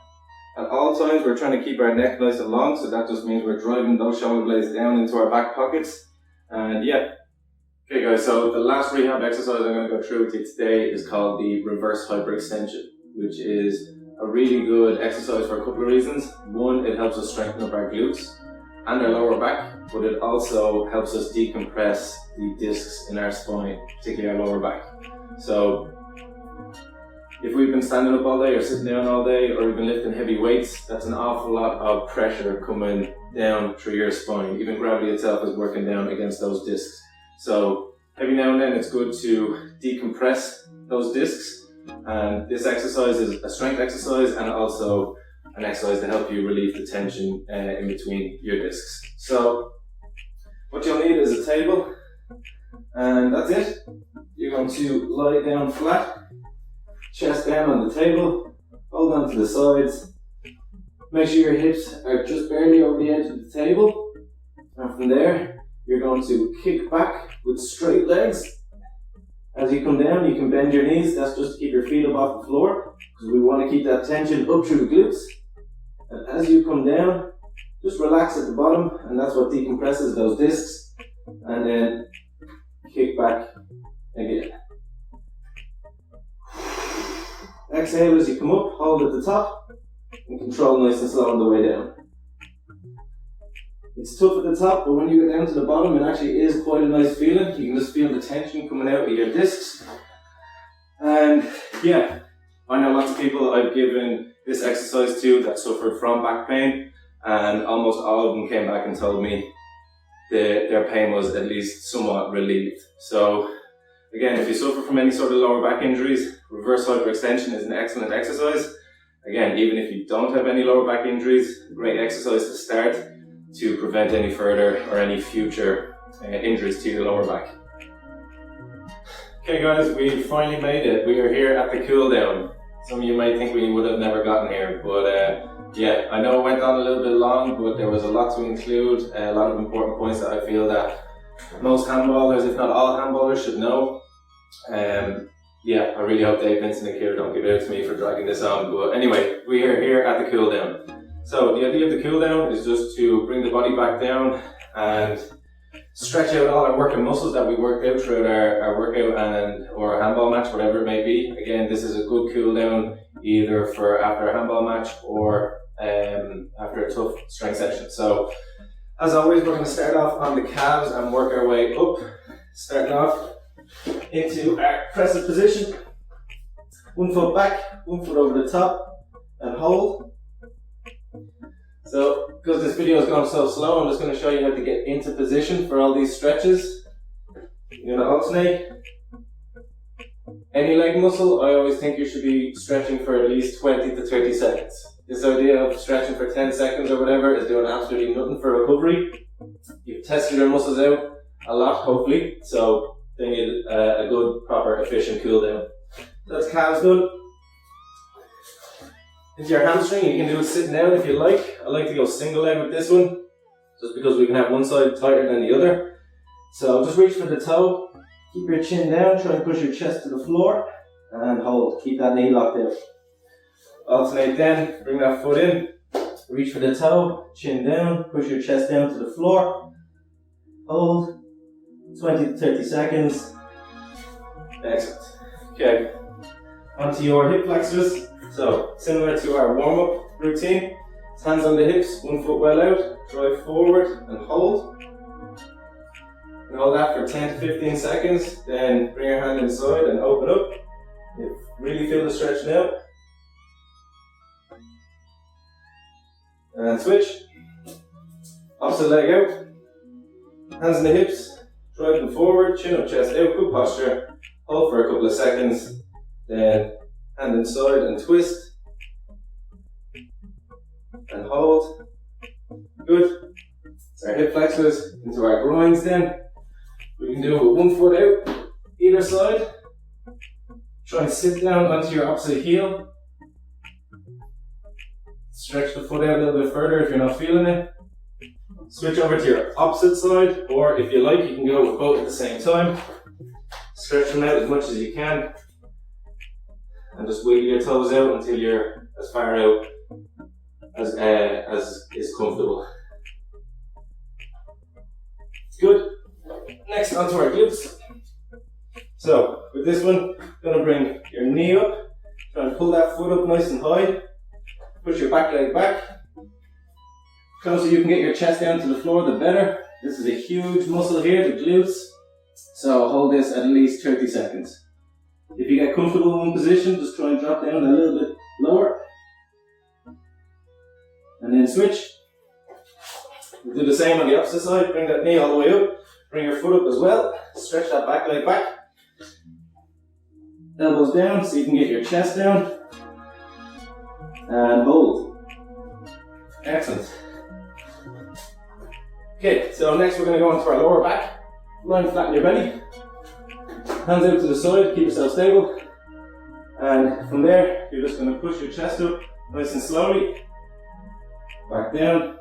At all times, we're trying to keep our neck nice and long, so that just means we're driving those shoulder blades down into our back pockets. And yeah. Okay guys, so the last rehab exercise I'm going to go through with you today is called the reverse hyperextension, which is a really good exercise for a couple of reasons. One, it helps us strengthen up our glutes and our lower back, but it also helps us decompress the discs in our spine, particularly our lower back. So if we've been standing up all day or sitting down all day or we've been lifting heavy weights, that's an awful lot of pressure coming down through your spine. Even gravity itself is working down against those discs. So every now and then it's good to decompress those discs. And this exercise is a strength exercise and also an exercise to help you relieve the tension in between your discs. So what you'll need is a table, and that's it. You're going to lie down flat, chest down on the table, hold on to the sides. Make sure your hips are just barely over the edge of the table, and from there you're going to kick back with straight legs. As you come down, you can bend your knees. That's just to keep your feet up off the floor, because we want to keep that tension up through the glutes. And as you come down, just relax at the bottom, and that's what decompresses those discs. And then kick back again. Exhale as you come up, hold at the top, and control nice and slow on the way down. It's tough at the top, but when you get down to the bottom, it actually is quite a nice feeling. You can just feel the tension coming out of your discs. And yeah, I know lots of people I've given this exercise to that suffered from back pain, and almost all of them came back and told me that their pain was at least somewhat relieved. So again, if you suffer from any sort of lower back injuries, reverse hyperextension is an excellent exercise. Again, even if you don't have any lower back injuries, a great exercise to start to prevent any further or any future injuries to your lower back. Okay guys, we finally made it. We are here at the cool down. Some of you might think we would have never gotten here, but yeah, I know it went on a little bit long, but there was a lot to include, a lot of important points that I feel that most handballers, if not all handballers, should know. Yeah, I really hope Dave, Vincent and Kira don't give it out to me for dragging this on, but anyway, we are here at the cool down. So the idea of the cool down is just to bring the body back down and stretch out all our working muscles that we worked out throughout our workout and or a handball match, whatever it may be. Again, this is a good cool down either for after a handball match or after a tough strength session. So as always, we're going to start off on the calves and work our way up, starting off into our press-up position. 1 foot back, 1 foot over the top, and hold. So, because this video is going so slow, I'm just going to show you how to get into position for all these stretches. You're going to alternate. Any leg muscle, I always think you should be stretching for at least 20 to 30 seconds. This idea of stretching for 10 seconds or whatever is doing absolutely nothing for recovery. You've tested your muscles out a lot, hopefully, so they need a good, proper, efficient cool down. So that's calves done. Into your hamstring, you can do it sitting down if you like. I like to go single leg with this one, just because we can have one side tighter than the other. So just reach for the toe, keep your chin down, try and push your chest to the floor, and hold. Keep that knee locked out. Alternate then, bring that foot in, reach for the toe, chin down, push your chest down to the floor, hold, 20 to 30 seconds. Excellent. Okay, onto your hip flexors. So, similar to our warm-up routine, hands on the hips, 1 foot well out, drive forward and hold. And hold that for 10 to 15 seconds, then bring your hand inside and open up. You really feel the stretch now. And switch. Opposite leg out. Hands on the hips, drive them forward, chin up, chest out, good posture. Hold for a couple of seconds, then hand inside and twist. And hold. Good. So our hip flexors into our groins then. We can do it with one foot out, either side. Try and sit down onto your opposite heel. Stretch the foot out a little bit further if you're not feeling it. Switch over to your opposite side, or if you like, you can go with both at the same time. Stretch them out as much as you can. And just wiggle your toes out until you're as far out as is comfortable. Good. Next, onto our glutes. So, with this one, you're going to bring your knee up. Try and pull that foot up nice and high. Push your back leg back. The closer you can get your chest down to the floor, the better. This is a huge muscle here, the glutes. So hold this at least 30 seconds. If you get comfortable in one position, just try and drop down a little bit lower. And then switch. We'll do the same on the opposite side. Bring that knee all the way up. Bring your foot up as well. Stretch that back leg back. Elbows down so you can get your chest down. And hold. Excellent. Okay, so next we're going to go onto our lower back. Lying flat in your belly. Hands out to the side, keep yourself stable. And from there, you're just going to push your chest up nice and slowly. Back down.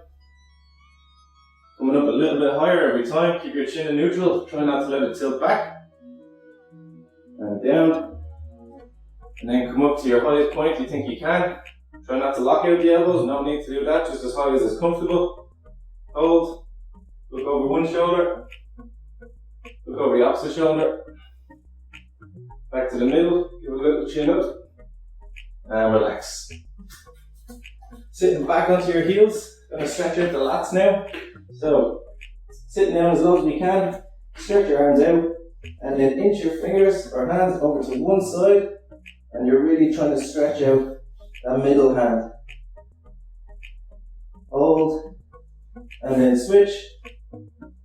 Coming up a little bit higher every time. Keep your chin in neutral. Try not to let it tilt back. And down. And then come up to your highest point you think you can. Try not to lock out the elbows. No need to do that. Just as high as is comfortable. Hold. Look over one shoulder. Look over the opposite shoulder. Back to the middle. Give a little chin up. And relax. Sitting back onto your heels. Going to stretch out the lats now. So, sitting down as low as we can. Stretch your arms out. And then inch your fingers or hands over to one side. And you're really trying to stretch out that middle hand. Hold. And then switch.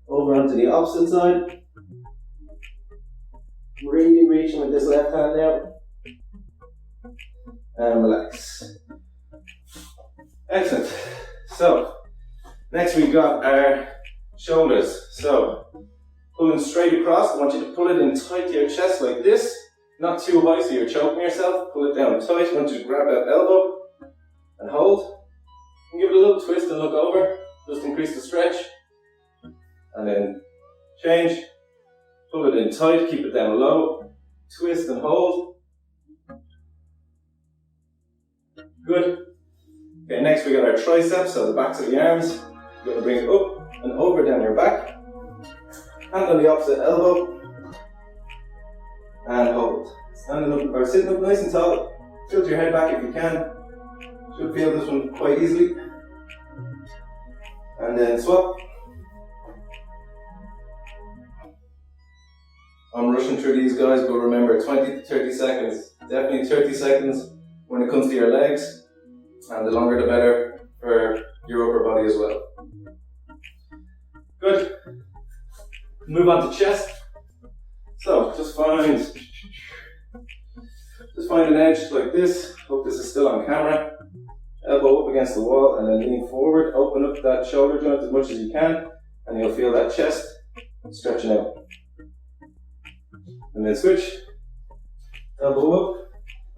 Over onto the opposite side. Really reaching with this left hand now. And relax. Excellent. So, next we've got our shoulders. So, pulling straight across. I want you to pull it in tight to your chest like this. Not too high so you're choking yourself. Pull it down tight. I want you to grab that elbow and hold. And give it a little twist and look over. Just increase the stretch. And then change. Pull it in tight. Keep it down low. Twist and hold. Good. Okay, next we got our triceps, so the backs of the arms. You're going to bring it up and over down your back. Hand on the opposite elbow. And hold. Standing up or sitting up nice and tall. Tilt your head back if you can. Should feel this one quite easily. And then swap. I'm rushing through these guys, but remember 20 to 30 seconds. Definitely 30 seconds when it comes to your legs. And the longer the better for your upper body as well. Good. Move on to chest. So just find an edge like this. Hope this is still on camera. Elbow up against the wall and then lean forward. Open up that shoulder joint as much as you can, and you'll feel that chest stretching out. And then switch. Elbow up.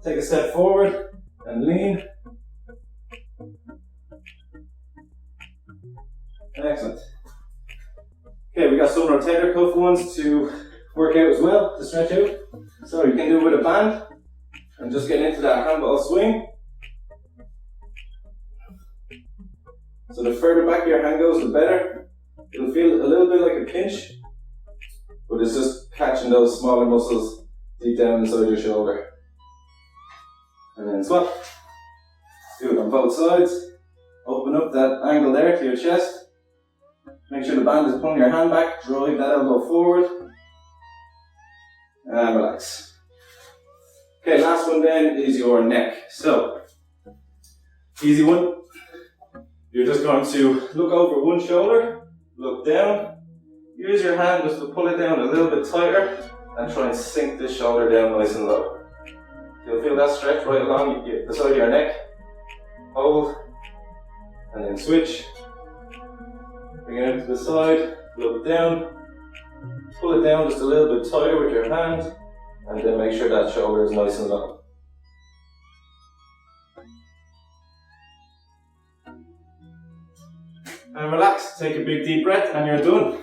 Take a step forward and lean. Excellent. Okay, we got some rotator cuff ones to work out as well, to stretch out. So you can do it with a band and just get into that handball swing. So the further back your hand goes, the better. It'll feel a little bit like a pinch, but it's just catching those smaller muscles deep down inside your shoulder. And then swap. Do it on both sides. Open up that angle there to your chest. Make sure the band is pulling your hand back. Drive that elbow forward. And relax. Okay, last one then is your neck. So, easy one. You're just going to look over one shoulder, look down, use your hand just to pull it down a little bit tighter and try and sink this shoulder down nice and low. You'll feel that stretch right along the side of your neck. Hold, and then switch. Bring it out to the side, look down, Pull it down just a little bit tighter with your hand, and then make sure that shoulder is nice and long. And relax, take a big deep breath, and you're done.